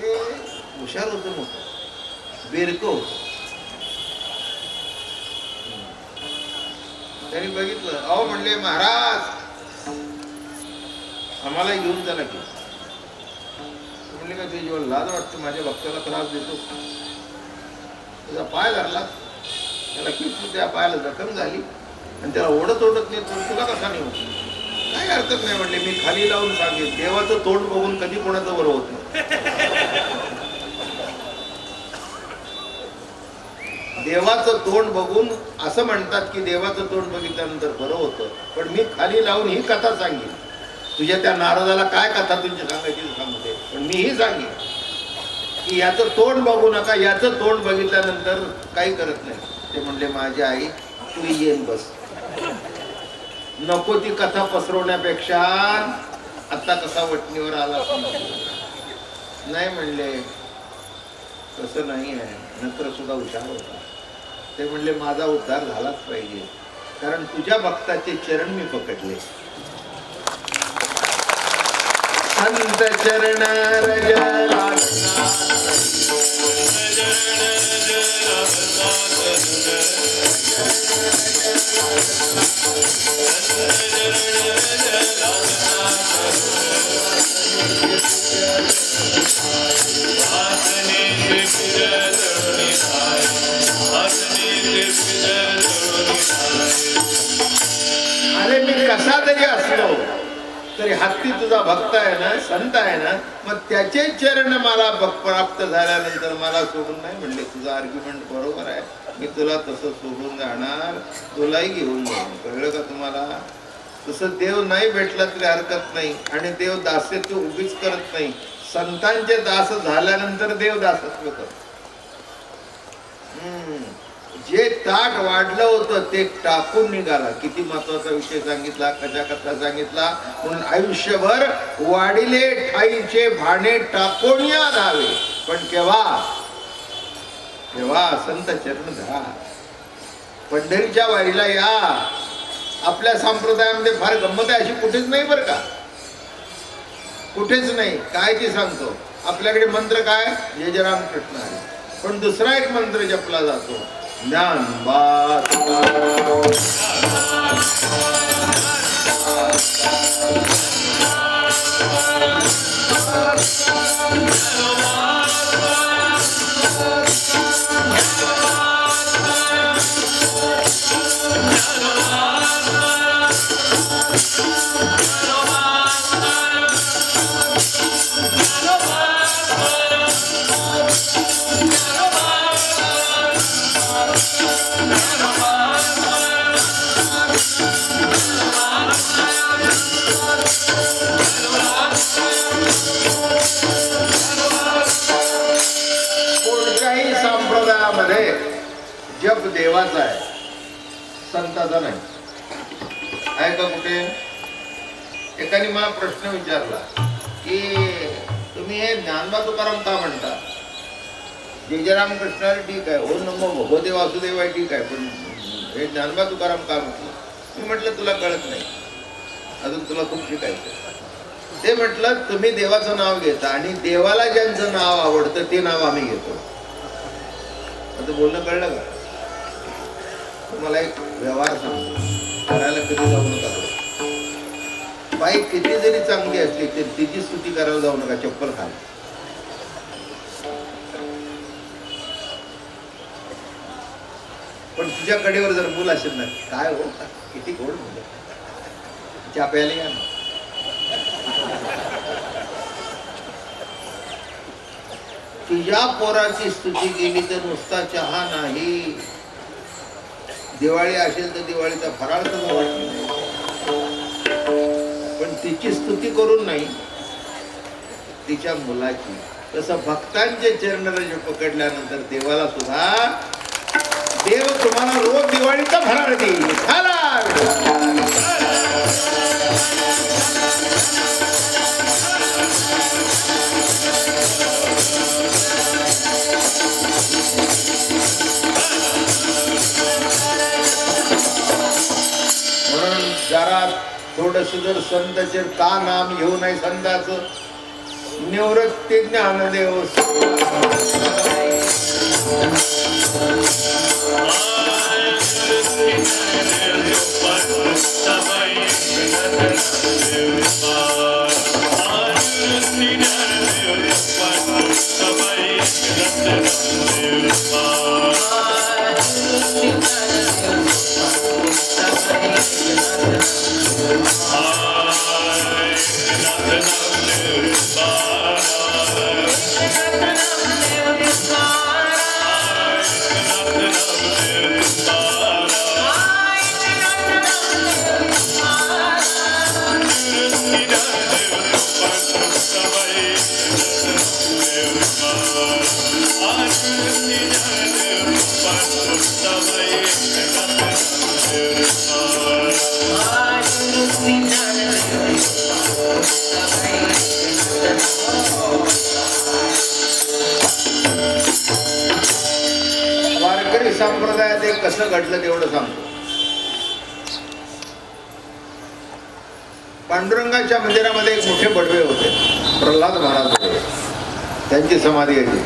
हुशार होतं मोठं. बेरकं होतं. त्यांनी बघितलं. अहो म्हणले महाराज आम्हाला घेऊन चला की. म्हणले का तुझी जेव्हा लाज वाटते माझ्या भक्ताला त्रास देतो. त्याचा पाय धरला. त्याला किती त्या पायाला जखम झाली आणि त्याला ओढत नाही. तुला कसा नाही होत. काही हरकत नाही म्हणले. मी खाली लावून सांगेन. देवाचं तोंड बघून कधी कोणाचं बरं होत नाही. देवाचं तोंड बघून असं म्हणतात की देवाचं तोंड बघितल्यानंतर बरं होतं. पण मी खाली लावून ही कथा सांगेन. तुझ्या त्या नारदाला काय कथा तुझी सांगायची सांगते. पण मीही सांगेन की याचं तोंड बघू नका. याचं तोंड बघितल्यानंतर काही करत नाही. ते म्हणले माझी आई तू येईन बस. नको ती कथा पसरवण्यापेक्षा आता कसा वटणीवर आला नाही म्हणले. तसं नाही आहे. नंतर सुद्धा हुशार होता. ते म्हणले माझा उद्धार झालाच पाहिजे कारण तुझ्या भक्ताचे चरण मी पकडले. संत चरण रज लागला अरे मी कसा तरी असलो तरी हत्ती तुझा भक्त आहे ना, संत आहे ना, मग त्याचे चरण मला प्राप्त झाल्यानंतर मला सोडून नाही म्हणले. तुझा आर्ग्युमेंट बरोबर आहे, मी तुला तसं सोडून जाणार, तुलाही घेऊन जाणार. कळलं का तुम्हाला? तसं देव नाही भेटला तरी हरकत नाही, आणि देव दास्यत्व उभीच करत नाही. संतांचे दास झाल्यानंतर देव दासत्व करतो. जे ताट वाढलं होतं ते टाकून निघाला. किती महत्वाचा विषय सांगितला, कशा कथा सांगितला. म्हणून आयुष्यभर वाढिले ठाईचे भाणे टाकोण या धावे, पण केव्हा केव्हा संत चरण धरा. पंढरीच्या वारीला या. आपल्या संप्रदायामध्ये फार गंमत आहे अशी कुठेच नाही बरं का, कुठेच नाही. काय ते सांगतो, आपल्याकडे मंत्र काय, जय जय राम कृष्ण आहे, पण दुसरा एक मंत्र जपला जातो, ज्ञानोबा तुकाराम. कोणत्याही संप्रदायामध्ये जप देवाचा आहे, संताचा नाही. आहे का कुठे? एकाने मला प्रश्न विचारला की तुम्ही हे ज्ञानोबा तुकाराम का म्हणता? जय जय राम कृष्ण ठीक आहे, ओम नमो भगवते वासुदेव आहे ठीक आहे, पण हे ज्ञानोबा तुकाराम का म्हटलं? मी म्हटलं तुला कळत नाही, अजून तुला खूप शिकायचं. ते म्हटलं तुम्ही देवाचं नाव घेता आणि देवाला ज्यांचं नाव आवडतं ते नाव आम्ही घेतो. आता बोलणं कळलं का? तुम्हाला एक व्यवहार सांगतो, करायला कधी जाऊ नका. बाई किती जरी चांगली असली तरी तिची स्तुती करायला जाऊ नका, चप्पल खाल. पण तुझ्या कडेवर जर मूल असेल ना, काय हो किती गोड मुलं, चहा प्यायला या ना. तुझ्या पोराची स्तुती केली तर नुसता चहा नाही, दिवाळी असेल तर दिवाळीचा फराळ सुद्धा वाटत, पण तिची स्तुती करून नाही, तिच्या मुलाची. तसं भक्तांचे चरणरज पकडल्यानंतर देवाला सुद्धा देव तुम्हाला रोज दिवाळीचा फराळ देईल. म्हणून जरा थोडस जर संताचे का नाम घेऊ नये, संताचं निवृत्ती ज्ञानदेव वारकरी संप्रदायात एक कसं घडलं तेवढं सांगतो. पांडुरंगाच्या मंदिरामध्ये एक मोठे बडवे होते, प्रल्हाद महाराज होते. त्यांची समाधी आहे.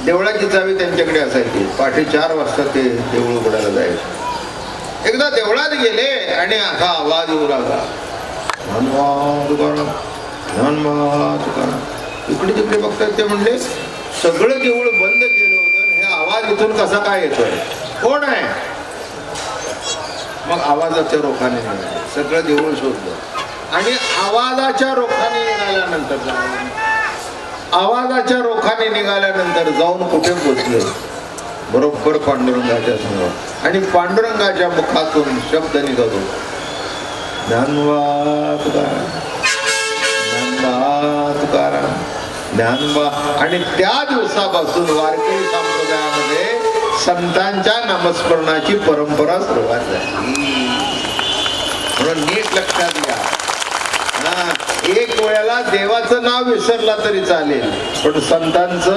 देवळाची चावी त्यांच्याकडे असायची. पहाटे 4 वाजता ते देऊळ उघडायला जायचे. एकदा देवळात गेले आणि असा आवाज येऊ लागला, ज्ञानोबा तुकाराम, ज्ञानोबा तुकाराम. इकडे तिकडे बघतात ते म्हणले सगळं देऊळ बंद केलं होतं, हे आवाज इथून कसा काय येतोय, कोण आहे? मग आवाजाच्या रोखाने निघाले, सगळं देऊळ शोधलं आणि आवाजाच्या रोखाने निघाल्यानंतर जाऊन कुठे पोचले? बरोबर पांडुरंगाच्या समोर. आणि पांडुरंगाच्या मुखातून शब्द निघतो, ज्ञानोबा तुकाराम, ज्ञानोबा तुकाराम, ज्ञानोबा. आणि त्या दिवसापासून वारकरी संप्रदायामध्ये संतांच्या नामस्मरणाची परंपरा सुरुवात झाली. म्हणून नीट लक्षात घ्या, एक वेळेला देवाचं नाव विसरला तरी चालेल, पण संतांचं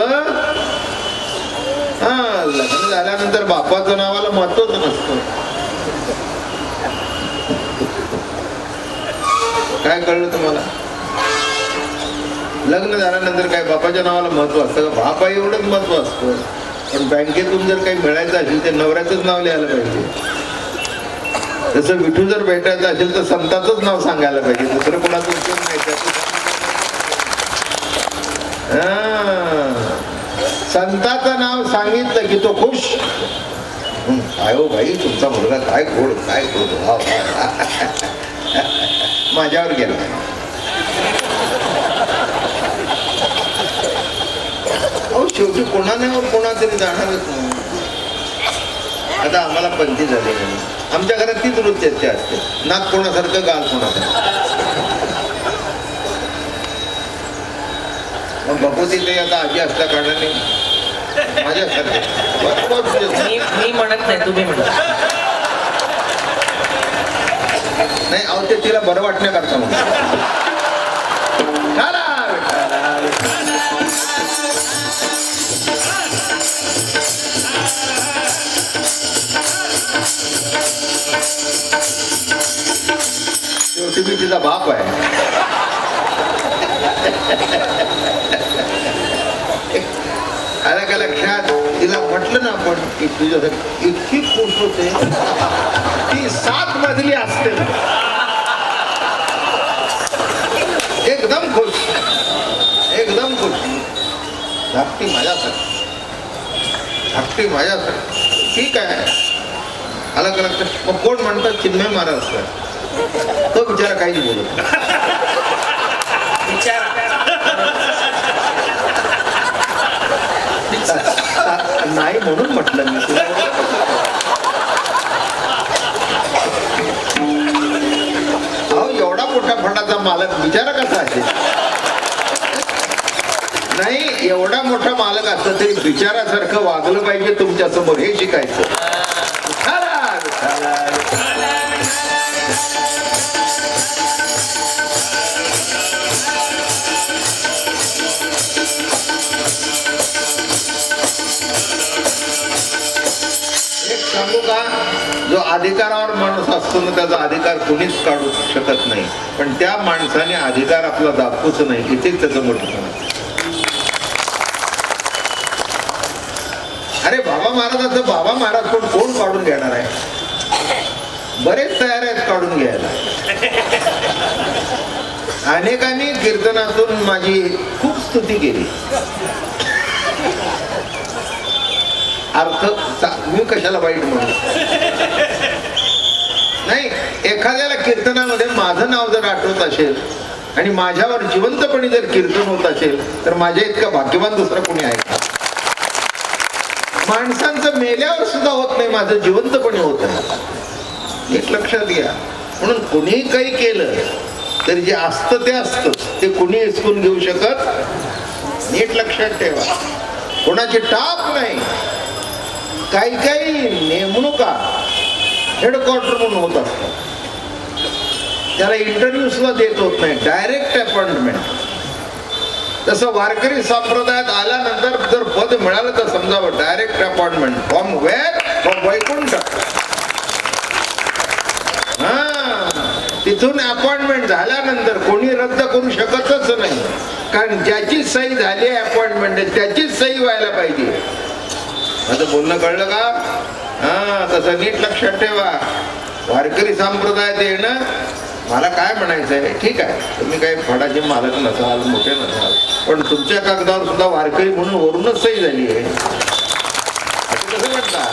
लग्न झाल्यानंतर बापाचं नावाला महत्वच नसतं. काय कळलं तुम्हाला? लग्न झाल्यानंतर काय बापाच्या नावाला महत्व असतं का? बापा एवढंच महत्व असतं. पण बँकेतून जर काही मिळायचं असेल तर नवऱ्याचंच नाव लिहायला पाहिजे. तसं विठू जर भेटायचं असेल तर संताचंच नाव सांगायला पाहिजे, दुसरं कोणाचं उपयोग नाही. संताचं नाव सांगितलं की तो खुश. काय हो भाई, तुमचा मुलगा काय गोड, काय गोड, माझ्यावर गेला. शेवटी कोणा तरी जाणारच नाही. आता आम्हाला पंथी झाली नाही, आमच्या घरात तीच रोज चर्चा असते, नाक कोणासारखं, गाल कोणासारखं. मग भगवती ते आता आजी असल्या कारणाने माझ्यासारखं मी म्हणत नाही, तुम्ही म्हणत नाही. अहो ते तिला बरं वाटण्याकरता म्हणून. शेवटी मी तिचा बाप आहे. आला का लक्षात? तिला म्हटलं ना आपण की तुझ्यासाठी इतकी खुश होते, ती 7 मजली असते, एकदम खुश, एकदम खुश. धाकटी माझ्यासाठी, धाकटी माझ्यासाठी. ठीक आहे, आला का लक्षात? मग कोण म्हणतात चिन्मय महाराज असतात, तो बिचारा काहीच बोलत नाही, म्हणून म्हटलं मी तुला. अहो एवढा मोठा फंडाचा मालक बिचारा कसा असेल? नाही, एवढा मोठा मालक असतं तरी बिचारासारखं वागलं पाहिजे तुमच्या समोर, हे शिकायचं. सांगू का, जो अधिकारावर माणूस असतो ना त्याचा अधिकार कोणीच काढू शकत नाही, पण त्या माणसाने अधिकार आपला दाखवूच नाही, इथेच त्याचं मोठं. अरे बाबा महाराजांचं बाबा महाराज कोण काढून घेणार आहे? बरेच तयार आहेत काढून घ्यायला. अनेकांनी कीर्तनातून माझी खूप स्तुती केली. अर्थ मी कशाला वाईट म्हणू नाही. एखाद्याला कीर्तनामध्ये माझं नाव जर आठवत असेल आणि माझ्यावर जिवंतपणे जर कीर्तन होत असेल तर माझ्या इतका भाग्यवान दुसरा कोणी आहे का? माणसांचं मेल्यावर सुद्धा होत नाही, माझं जिवंतपणे होत आहे. एक लक्षात घ्या. म्हणून कोणी काही केलं तरी जे असतं ते असतं, ते कोणी हिसकून घेऊ शकत. नीट लक्षात ठेवा, कोणाची टाप नाही. काही नेमणुका हेडक्वार्टर म्हणून होत असतात, त्याला इंटरव्ह्यू सुद्धा देत होत नाही, डायरेक्ट अपॉइंटमेंट. तसं वारकरी संप्रदायात आल्यानंतर जर पद मिळालं तर समजावं direct appointment. From where? From Vaikunth. तिथून अपॉइंटमेंट झाल्यानंतर कोणी रद्द करू शकतच नाही, कारण ज्याची सही झाली आहे अपॉइंटमेंट त्याचीच सही व्हायला पाहिजे. माझं बोलणं कळलं का? तसं नीट लक्षात ठेवा. वारकरी संप्रदायात येणं, मला काय म्हणायचंय, ठीक आहे तुम्ही काही फडाचे मालक नसाल, मोठे नसाल, पण तुमच्या कागदावर सुद्धा वारकरी म्हणून वरूनच सही झाली आहे. असं कसं म्हणता?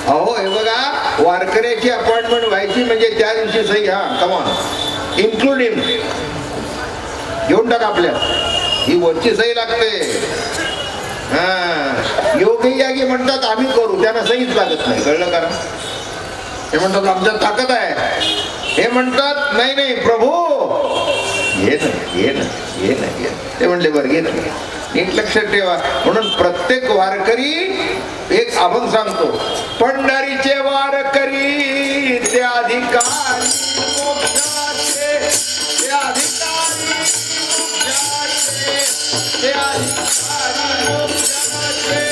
अहो हे बघा, वारकऱ्याची अपॉइंटमेंट व्हायची म्हणजे त्या दिवशी सही. हा कमॉन, इन्क्लुडिंग घेऊन टाका आपल्या, ही वरची सही लागते. हा, योगी यागी म्हणतात आम्ही करू, त्यांना सहीच लागत नाही. कळलं का? हे म्हणतात आमच्यात ताकद आहे. हे म्हणतात नाही नाही प्रभू ये ना ये ना ये ना ये. ते म्हणले बरं घे ना. नीट लक्षात ठेवा. म्हणून प्रत्येक वारकरी एक आपण सांगतो, पंढरीचे वारकरी ते अधिकारी मोक्षाचे, ते अधिकारी मोक्षाचे, ते अधिकारी मोक्षाचे.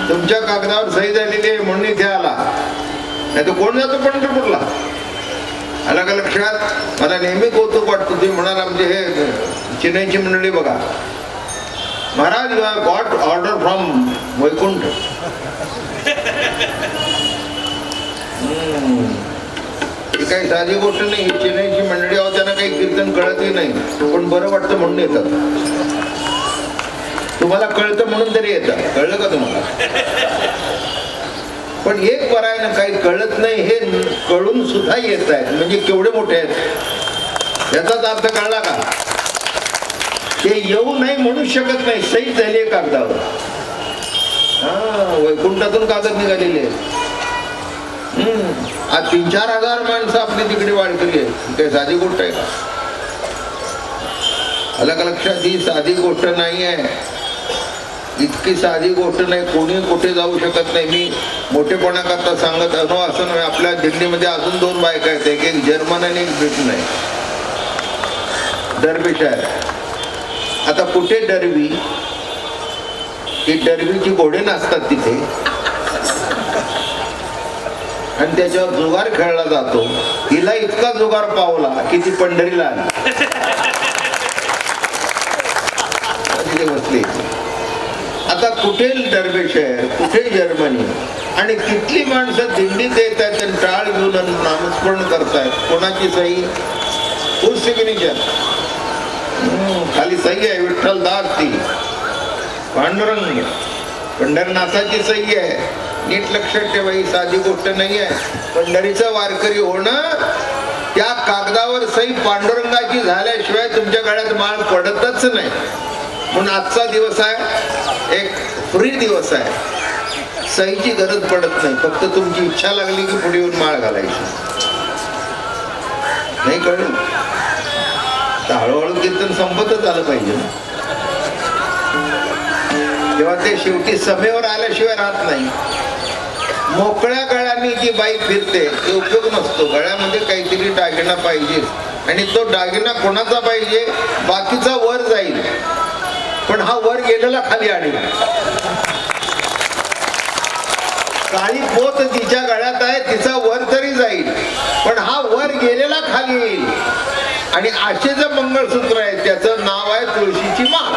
तुमच्या कागदावर सही झालेली आहे म्हणून इथे आला, नाही तर कोण जातो पंढरपूरला? आला का लक्षात? मला नेहमी कौतुक वाटतं. तुम्ही म्हणाल आमचे हे चेन्नईची मंडळी बघा, महाराज you have got order from Vaikunth. ही काही साधी गोष्ट नाही. चेन्नईची मंडळी आहोत, त्यांना काही कीर्तन कळतही नाही, पण बरं वाटतं म्हणून येतात. तुम्हाला कळतं म्हणून तरी येतं. कळलं का तुम्हाला? पण एक बरं आहे ना, काही कळत नाही हे कळून सुद्धा येत आहेत म्हणजे केवढे मोठे आहेत. याचाच अर्थ कळला का? ते येऊ नाही म्हणू शकत नाही, सही झाली आहे कागदावर. हा, वैकुंठातून कागद निघालेले आहेत. आज 3-4 हजार माणसं आपली तिकडे वाढलेली आहे. काही साधी गोष्ट आहे का? आला का लक्षात? ही साधी गोष्ट नाही आहे. इतकी साधी गोष्ट नाही. कोणी कुठे जाऊ शकत नाही. मी मोठेपणा करता सांगत असं नाही. आपल्या दिल्लीमध्ये अजून 2 बायका आहेत, एक जर्मन आणि एक ब्रिटन आहे. दरवेश आहे. आता कुठे डरवी? ही डरवीची घोडे नसतात तिथे आणि त्याच्यावर जुगार खेळला जातो. हिला इतका जुगार पावला की ती पंढरीला आली. तिथे बसली. आता कुठे दरवेश आहे, कुठे जर्मनी, आणि तिथली माणसं दिंडीत येत आहेत आणि टाळ घेऊन नामस्मरण करतायत. कोणाची सही? फुल सिग्नेचर. खाली सही आहे विठ्ठल दास, ती पांडुरंग पंढरनाथाची सही आहे. नीट लक्षात ठेवा, ही साधी गोष्ट नाही आहे. पंढरीचं वारकरी होणं, त्या कागदावर सही पांडुरंगाची झाल्याशिवाय तुमच्या गळ्यात माळ पडतच नाही. म्हणून आजचा दिवस आहे एक फ्री दिवस आहे, सहीची गरज पडत नाही. फक्त तुमची इच्छा लागली की पुढे येऊन माळ घालायची. नाही कळलं तर हळूहळू कीर्तन संपतच आलं पाहिजे ना, तेव्हा ते शेवटी समेवर आल्याशिवाय राहत नाही. मोकळ्या गळ्याने जी बाई फिरते ते उपयोग नसतो. गळ्यामध्ये काहीतरी दागिना पाहिजे, आणि तो दागिना कोणाचा पाहिजे? बाकीचा वर जाईल, पण हा वर गेलेला खाली आणेल. काळी पोत तिच्या गळ्यात आहे, तिचा वर तरी जाईल, पण हा वर गेलेला खाली येईल. आणि असे जे मंगळसूत्र आहे त्याचं नाव आहे तुळशीची माळ.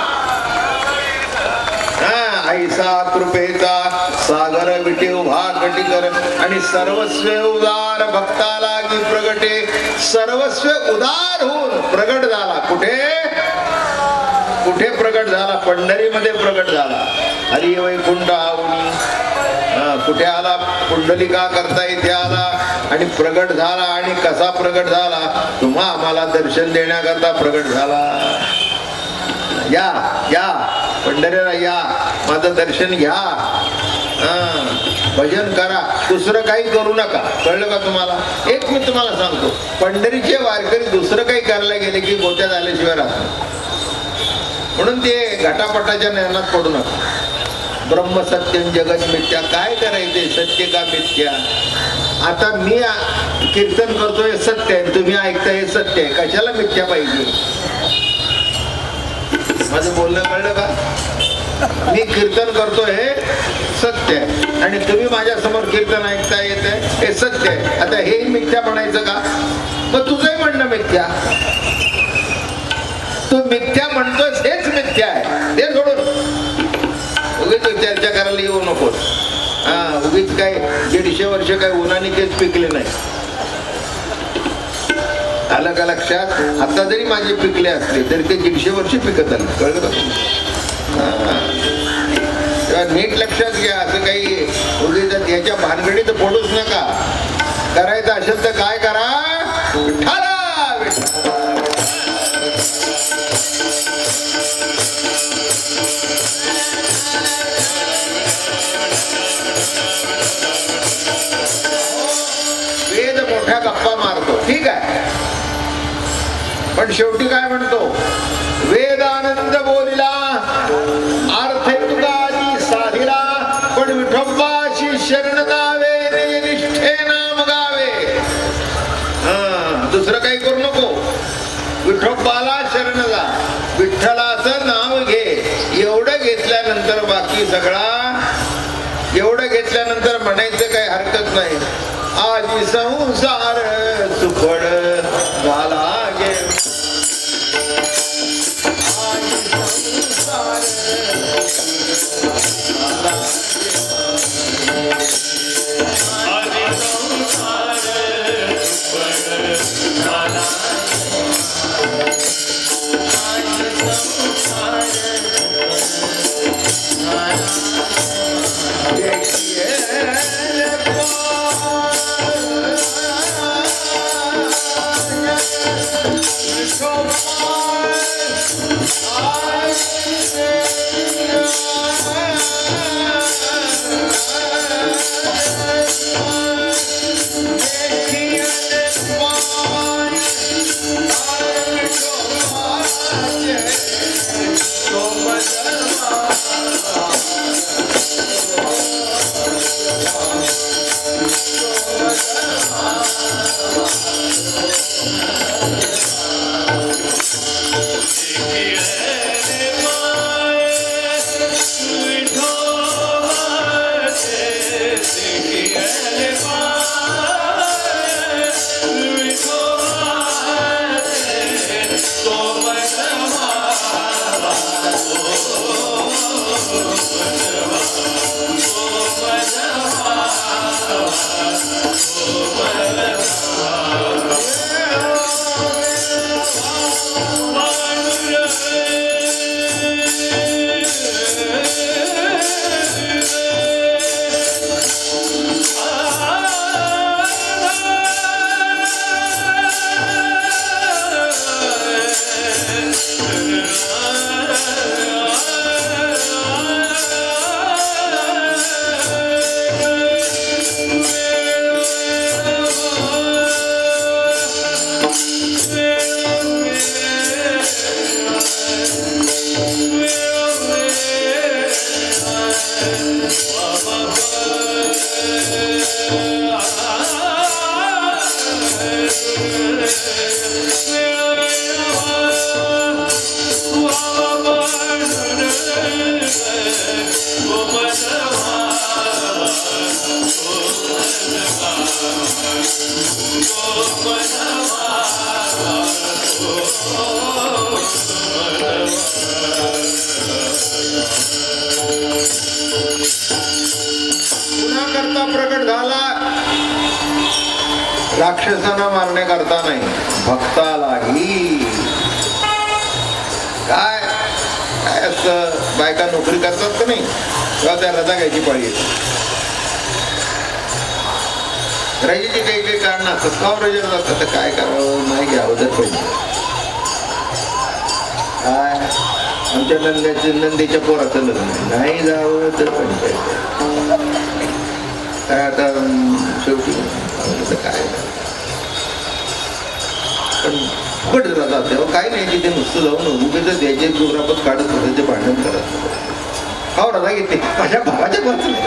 ऐसा कृपेचा सागर विटेव भाकटी कर, आणि सर्वस्व उदार भक्ताला की प्रगटे. सर्वस्व उदार होऊन प्रगट झाला. कुठे कुठे प्रगट झाला? पंढरीमध्ये प्रगट झाला. हरी वैकुंठ आवनी. कुठे आला? पुंडलिका करता इथे आला आणि प्रगट झाला. आणि कसा प्रगट झाला? तुम्हा आम्हाला दर्शन देण्याकरता प्रगट झाला. या या पंढरीला या, माझं दर्शन घ्या, भजन करा, दुसरं काही करू नका. कळलं का तुम्हाला? एक मी तुम्हाला सांगतो, पंढरीचे वारकरी दुसरं काही करायला गेले की गोत्यात आल्याशिवाय राहतात. म्हणून ते घटापटाच्या ज्ञानात पडू नका. ब्रह्म सत्यम जगत मिथ्या. काय करायचे? सत्य का मिथ्या? आता मी कीर्तन करतोय सत्य आहे, तुम्ही ऐकताय हे सत्य आहे, कशाला मिथ्या पाहिजे? माझं बोलणं कळलं का? मी कीर्तन करतोय हे सत्य आहे, आणि तुम्ही माझ्या समोर कीर्तन ऐकता येत आहे हे सत्य आहे. आता हे मिथ्या म्हणायचं का? मग तुझंही म्हणणं मिथ्या. तू मिथ्या म्हणतोस हेच मिथ्या आहे. ते सोडून उगीच चर्चा करायला येऊ नकोस. उगीच काय 150 वर्ष काय उन्हाने केस पिकले नाही. आलं का लक्षात? आता जरी माझे पिकले असले तरी ते 150 वर्ष पिकत आले. कळलं का? तेव्हा नीट लक्षात घ्या. असं काही उगीच याच्या भानगडीत पडूच नका. करायचं असेल तर काय करा? विठ्ठला वेद मोठ्या गप्पा मारतो, ठीक आहे, पण शेवटी काय म्हणतो? वेदानंद बोलिला, अर्थ तुकाची साधिला, पण विठोबाची शरण गावे, निष्ठे नाम गावे. दुसरं काही करू नको. विठोबाला शरण जा, विठ्ठलाचं नाव घे. एवढं घेतल्यानंतर बाकी सगळा, एवढं घेतल्यानंतर म्हणायचं काही हरकत नाही. आजी संसार सुखड झाला गे, आजी संसार पुन्हा करता प्रकट झाला, राक्षसांना मारण्याकरता नाही, भक्तालाही. काय काय असतं, बायका नोकरी करतात का नाही तेव्हा त्या रजा घ्यायची पाळी येते. रजेची काही काही कारण असतात, का रजेला जातात, तर काय करावं, नाही घ्यावं तर पाहिजे. काय आमच्या नंदीच्या पोराचं लग्न नाही जावं तर पंचायत. काय आता शेवटी काय पण फुकट रजा तेव्हा काय नाही, तिथे नुसतं जाऊन उगेच द्यायचे जोरापत काढत होते, ते भांडण करत का रजा घेते, माझ्या भावाच्या खर्च नाही.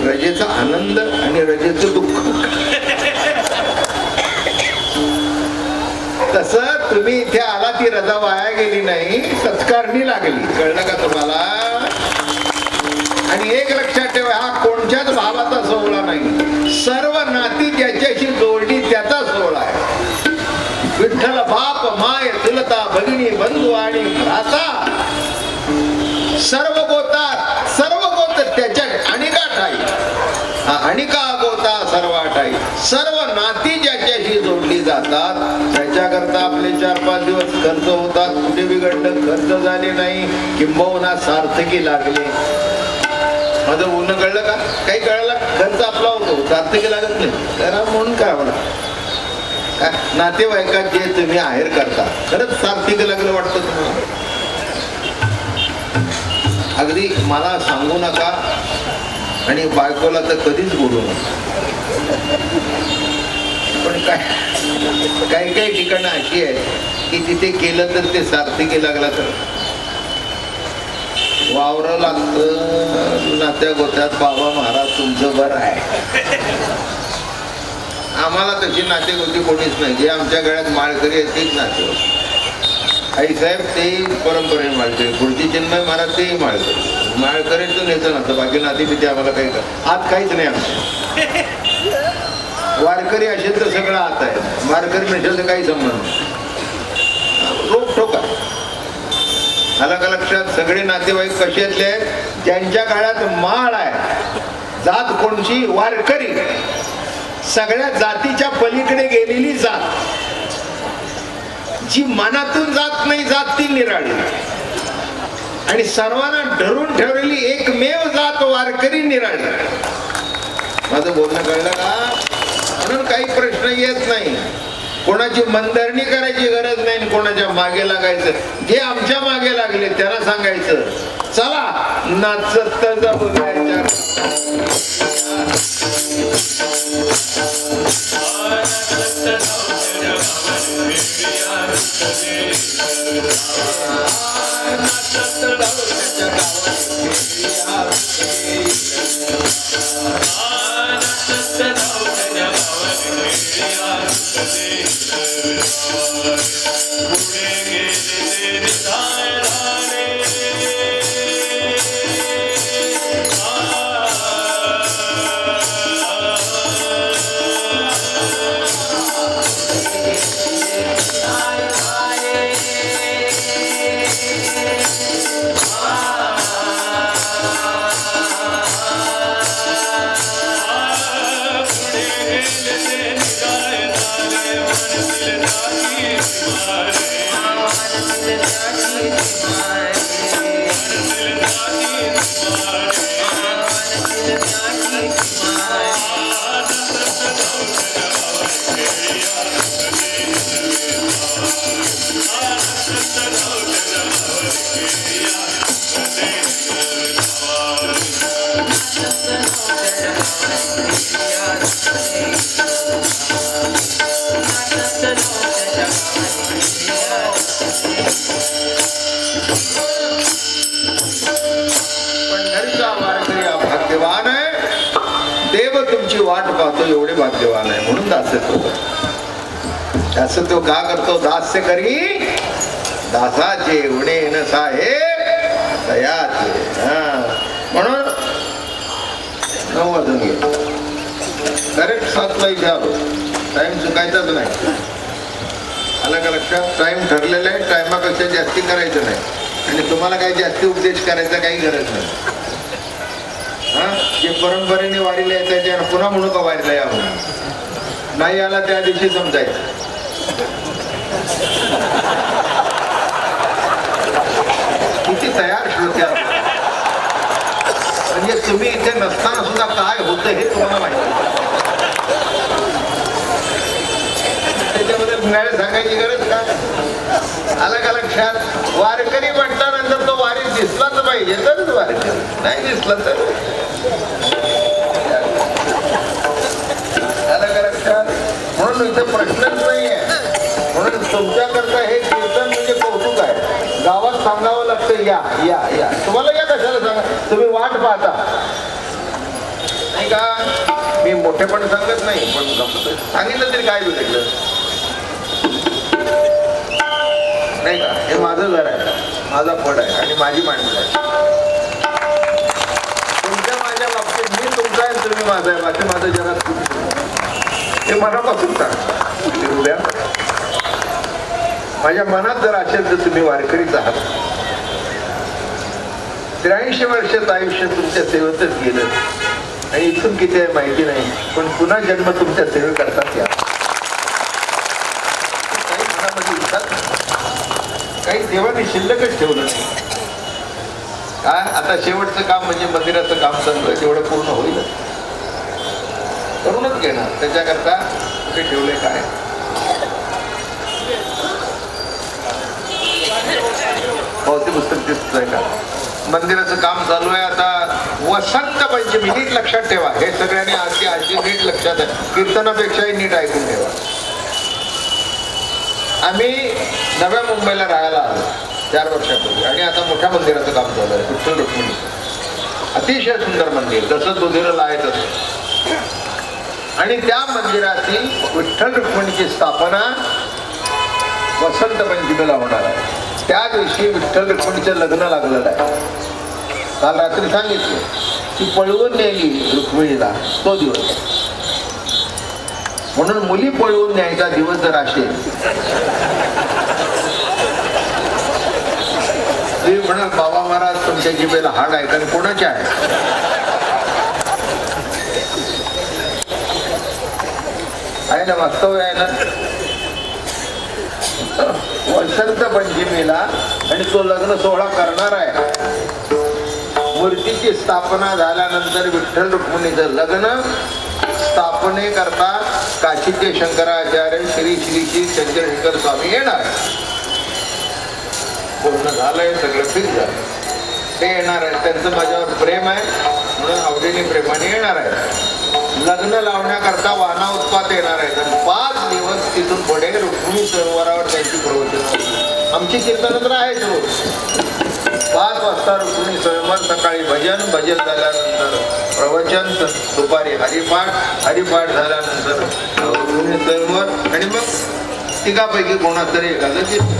रजेचा आनंद आणि रजेचं दुःख. तस तुम्ही इथे आला, ती रजा वाया गेली नाही, सत्कारणी लागली. कळलं का तुम्हाला? आणि एक लक्षात ठेवा, हा कोणत्याच भावाचा सोहळा नाही, सर्व नाती ज्याच्याशी जोडली त्याचा सोहळा आहे. विठ्ठल बाप माय चुलता भगिनी बंधू आणि भ्राता, सर्व गोत त्याच्या अनिका ठाई, अनिका गोता सर्व ठाई. सर्व नाती ज्याच्याशी जोडली जातात त्याच्याकरता आपले 4-5 दिवस खर्च होतात. कुठे बिघडलं, खर्च झाले नाही, किंबहुना सार्थकी लागले. माझं बोलणं कळलं का? काही कळलं? खर्च आपला होतो, सार्थकी लागत नाही. तर म्हणून काय म्हणा, काय नातेवाईकात जे तुम्ही आहेर करता खरंच सार्थकी लागलं वाटतं तुम्हाला? अगदी मला सांगू नका आणि बायकोला तर कधीच बोलू नका. पण काही काही ठिकाणं अशी आहे की तिथे केलं तर ते सार्थकी लागला तर वावरं लागतं. नात्या गोत्यात बाबा महाराज तुमचं बरं आहे. आम्हाला तशी नातेगोती कोणीच नाही. जे आमच्या गळ्यात माळकरी आहेत तेच नाते. आई साहेब ते परंपरेने माळकरी, पुढची चिन्मय महाराज तेही माळकरी. माळकरीचं नेतं नसतं, बाकी नाते पिते आम्हाला काही कर आत काहीच नाही आमचं. वारकरी असेल तर सगळं आत आहे, वारकरी नसेल तर काही संबंध नाही. रोख ठोका. आला का लक्षात? सगळे नातेवाईक कशातले आहेत? ज्यांच्या काळात माळ आहे. जात कोणची? वारकरी. सगळ्या जातीच्या पलीकडे गेलेली जात, जी मनातून जात नाही, जात ती निराळी. आणि सर्वांना धरून ठेवलेली एकमेव जात वारकरी निराळी. माझं बोलणं कळलं का? म्हणून काही प्रश्न येत नाही. कोणाची मनधरणी करायची गरज नाही, कोणाच्या मागे लागायचं. जे आमच्या मागे लागले त्यांना सांगायचं, चला नाचत बोलायच्या. पंढरीचा वारकरी हा भाग्यवान आहे. देव तुमची वाट पाहतो एवढे भाग्यवान आहे. म्हणून दास्यत्व करतो. दास्यत्व का करतो? दास्य करी दासाचे उणे न साहेब दयाचे. वाजून घे. करेक्ट 7ला इथे आलो. टाइम चुकायचाच नाही. आला का लक्षात? टाइम ठरलेला आहे. टायमापेक्षा जास्ती करायचं नाही. आणि तुम्हाला काही जास्ती उपदेश करायचा काही गरज नाही. हा, जे परंपरेने वारीला यायचं पुन्हा म्हणू का वारीला या म्हणून नाही आला त्या दिवशी समजायचं. किती तयार श्रोते म्हणजे तुम्ही इथे नसताना सुद्धा काय होतं हे तुम्हाला माहिती. त्याच्यामध्ये पुण्याला सांगायची गरज काय? आलं का लक्षात? वारकरी म्हटल्यानंतर तो वारी दिसलाच पाहिजे तरच वारकरी, नाही दिसला तर आलं का लक्षात? म्हणून इथं प्रश्नच नाहीये. म्हणून तुमच्याकरता हे कीर्तन म्हणजे कौतुक आहे. गावात सांगावं लागतं या या या. तुम्हाला या कशाला सांगा? तुम्ही वाट पाहता नाही का? मी मोठेपण सांगत नाही, पण सांगितलं तरी काय बिघडलं नाही का? हे माझं घर आहे, माझा पड आहे आणि माझी माणसं आहे. तुमच्या माझ्या बाबतीत मी तुमचा आहे, तुम्ही माझा आहे. बाकी माझं जगात हे मनापासून सांगता. माझ्या मनात जर असेल तर तुम्ही वारकरीच आहात. 83 वर्षाचं आयुष्य तुमच्या सेवेतच गेलं आणि इथून किती आहे माहिती नाही, पण पुन्हा जन्म तुमच्या सेवे करतात. या काही मनामध्ये इच्छा काही देवाने शिल्लकच ठेवलं नाही. काय आता शेवटचं काम म्हणजे मंदिराचं काम चालू आहे, तेवढं पूर्ण होईल करूनच घेणार. त्याच्याकरता कुठे ठेवले काय? पावती पुस्तक दिसत आहे का? मंदिराचं काम चालू आहे आता. वसंत पंचमी नीट लक्षात ठेवा. हे सगळ्यांनी अशी नीट लक्षात आहे. कीर्तनापेक्षाही नीट ऐकून ठेवा. आम्ही नव्या मुंबईला राहायला आलो 4 वर्षापूर्वी आणि आता मोठ्या मंदिराचं काम चालू आहे. विठ्ठल रुक्मिणी अतिशय सुंदर मंदिर, जसं दुधीला आहे तसं. आणि त्या मंदिरातील विठ्ठल रुक्मिणीची स्थापना वसंत पंचमीला होणार आहे. त्या दिवशी विठ्ठल रुक्मिणीचं लग्न लागलेलं आहे. काल रात्री सांगितलं की पळवून नेली रुक्मिणीला तो दिवस. म्हणून मुली पळवून न्यायचा दिवस जर असेल तुम्ही म्हणा बाबा महाराज तुमच्या जिभेला हाड आहे कारण कोणाचे आहे? आहे ना, वास्तव आहे ना. वसंत पंचमीला आणि तो लग्न सोहळा करणार आहे. मूर्तीची स्थापना झाल्यानंतर विठ्ठल रुक्मिणीचं लग्न स्थापने करता काशीचे शंकराचार्य श्री श्री चंद्रशेखर स्वामी येणार. पूर्ण झालंय, सगळं फिट झालं. ते येणार आहे. त्यांचं माझ्यावर प्रेम आहे म्हणून आवडीने प्रेमाने येणार आहे. लग्न लावण्याकरता वाना उत्पात येणार आहे. 5 दिवस तिथून पुढे रुक्मिणी सरोवरावर त्यांची प्रवचन. आमची कीर्तन तर आहेच रोज. 5 वाजता रुक्मिणी सरोवर, सकाळी भजन झाल्यानंतर प्रवचन, दुपारी हरिपाठ झाल्यानंतर रुक्मिणी सरोवर आणि मग तिघापैकी कोणातरी एखादं.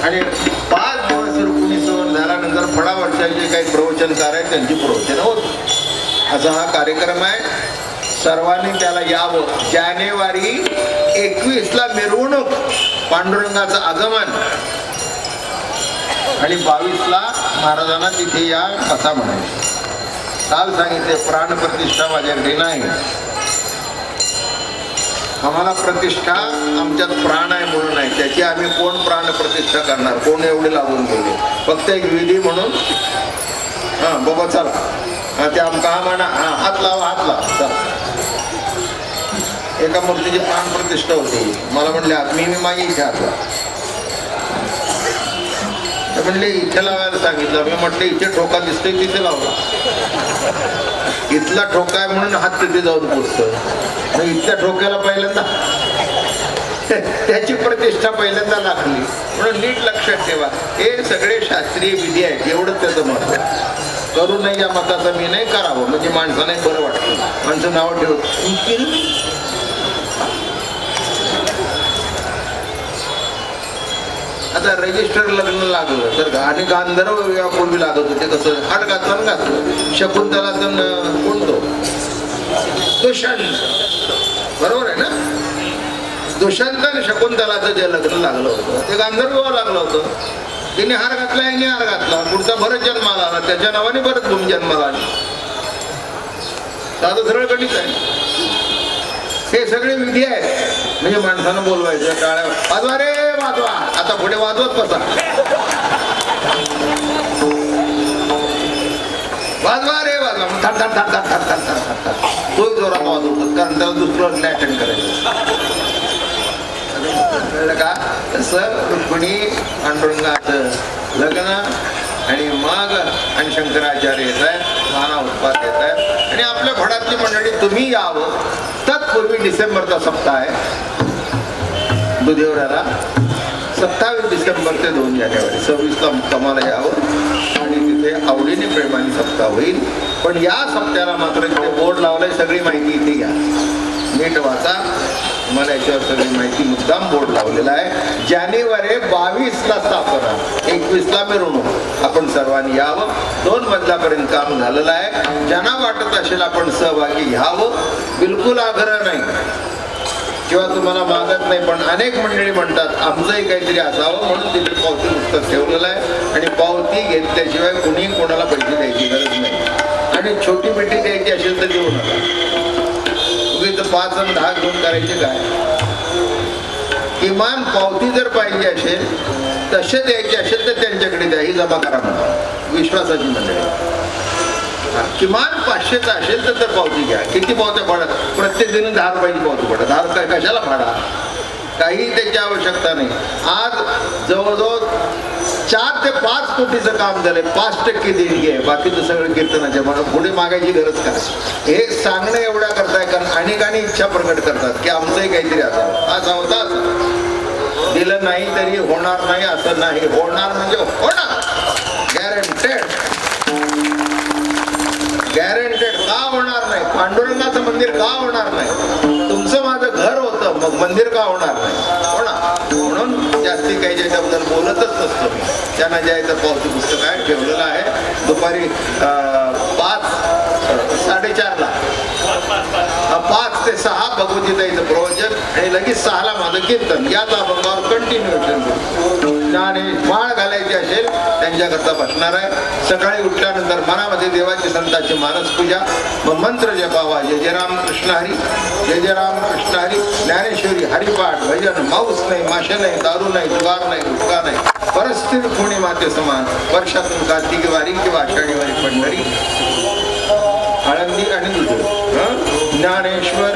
आणि 5 दिवस रुक्मिणी सरोवर झाल्यानंतर फळावर्षाचे काही प्रवचनकार आहेत त्यांची प्रवचन होत. असा हा कार्यक्रम आहे. सर्वांनी त्याला यावं. जानेवारी 21ला मिरवणूक, पांडुरंगाचं आगमन आणि 22ला महाराजांना तिथे या कथा म्हणायची. काल सांगितले प्राणप्रतिष्ठा माझ्याकडे नाही. आम्हाला प्रतिष्ठा आमच्यात प्राण आहे म्हणून आहे. त्याची आम्ही कोण प्राणप्रतिष्ठा करणार? कोण एवढे लागून गेले? फक्त एक विधी म्हणून हा बाबा चला ते आमका म्हणा हात लावा चला. एका मूर्तीची प्राणप्रतिष्ठा होती. मला म्हणले मी माझी इथे हात लावा. म्हणले इथे लावायला सांगितलं. मी म्हटलं इथे ठोका दिसतोय तिथे लावला. इथला ठोका आहे म्हणून हात तिथे जाऊन पोचतोय. इथल्या ठोक्याला पहिल्यांदा त्याची प्रतिष्ठा पहिल्यांदा लागली. म्हणून नीट लक्षात ठेवा. हे सगळे शास्त्रीय विधी आहेत. एवढंच त्याचं महत्व. करू नये या मताचं मी नाही, करावं म्हणजे माणसाने बरं वाटतं. माणसं नाव ठेवत. आता रजिस्टर लग्न लागलं तर आणि गांधर्व पूर्वी लागत होते. कसं हात घातलं घातलं. शकुंतला तर कोणतो दुष्यंत, बरोबर आहे ना? दुष्यंत आणि शकुंतलाचं जे लग्न लागलं होतं ते गांधर्व विवाह लागलं होतं. तिने हार घातला, याने हार घातला, पुढचा भरत जन्माला आला, त्याच्या नावाने भरत भूमी जन्माला आली. साधं सरळ गणित आहे. हे सगळे विधी आहेत. म्हणजे माणसानं बोलवायचं, टाळ्या वाजवा रे वाजवा, आता पुढे वाजवत बसा, वाजवा रे वाजवा, थाट थाट थाट थाट थाट थाट थाट थाट तोही जोरात वाजवतात, कारण त्याला दुसरं अटेंड करायचं. कळलं का? तसं रुक्मिणी पांडुरंगाचं लग्न आणि मग आणि शंकराचार्य येत आहेत, नाना उत्पाद येत आहेत आणि आपल्या घोडातली मंडळी तुम्ही यावं. तत्पूर्वी डिसेंबरचा सप्ताह आहे बुधेवऱ्याला, 27 डिसेंबर ते 2 जानेवारी 26ला मुक्कामाला यावं आणि तिथे आवडीने प्रेमाने सप्ताह होईल. पण या सप्त्याला मात्र इथे बोर्ड लावलंय, सगळी माहिती इथे घ्या, नीट वाचा. मला याच्यावर सगळी माहिती मुद्दाम बोर्ड लावलेला आहे. जानेवारी 22ला स्थापना, 21ला मिरवणूक. आपण सर्वांनी यावं. 2 मजल्यापर्यंत काम झालेलं आहे. ज्यांना वाटत असेल आपण सहभागी घ्यावं, बिलकुल आग्रह नाही किंवा तुम्हाला मागत नाही, पण अनेक मंडळी म्हणतात आमचंही काहीतरी असावं म्हणून तिथे पावती पुस्तक ठेवलेलं आहे. आणि पावती घेतल्याशिवाय कुणी कोणाला पैसे द्यायची गरज नाही. आणि छोटी पेटी द्यायची असेल तर देऊ नका. तर 5 आणि 10 घेऊन करायचे काय? किमान पावती जर पाहिजे असेल, तसे द्यायचे असेल तर त्यांच्याकडे द्या, ही जमा करा म्हणा, विश्वासाची मंडळी. किमान 500चा असेल तर पावती घ्या. किती पावत्या पडत? प्रत्येक दिनी 10 रुपयाची पावती पडत. 10 रुपये कशाला फाडा? काही त्याची आवश्यकता नाही. आज जवळजवळ 4 ते 5 कोटीचं काम झालंय. 5% देणगी आहे, बाकीचं सगळं कीर्तनाच्या. मला पुढे मागायची गरज काय? हे सांगणं एवढ्या करताय कारण अनेकांनी इच्छा प्रकट करतात की आमचंही काहीतरी असावं. आज होता दिलं नाही तरी होणार नाही असं नाही, होणार म्हणजे होणार, गॅरंटेड. गॅरंटेड. का होणार नाही? पांडुरंगाचं मंदिर का होणार नाही? तुमचं माझं घर होतं, मग मंदिर का होणार नाही? होणार. म्हणून जास्ती काही ज्याच्याबद्दल बोलतच नसतो मी. त्यांना जे आहे तर पावती पुस्तक आहे ठेवलेलं आहे. दुपारी 4:30ला 5 ते 6 भगवद्गीतेचं प्रवचन आणि लगेच 6ला माझं कीर्तन. याच अभंगावर कंटिन्युएशन करू. आणि माळ घालायची असेल त्यांच्याकरता बसणार आहे. सकाळी उठल्यानंतर मनामध्ये देवाची संतांची मानस पूजा, मग मंत्र जपावा, जय जय राम कृष्ण हरी, जय जय राम कृष्ण हरी, ज्ञानेश्वरी, हरिपाठ, भजन, मांस नाही, मासे नाही, दारू नाही, जुगार नाही, गुटखा नाही, परस्थिती कोणी माते समान, वर्षातून कार्तिकी वारी किंवा आषाढी वारी पंढरी, आळंदी आणि दुसरं ज्ञानेश्वर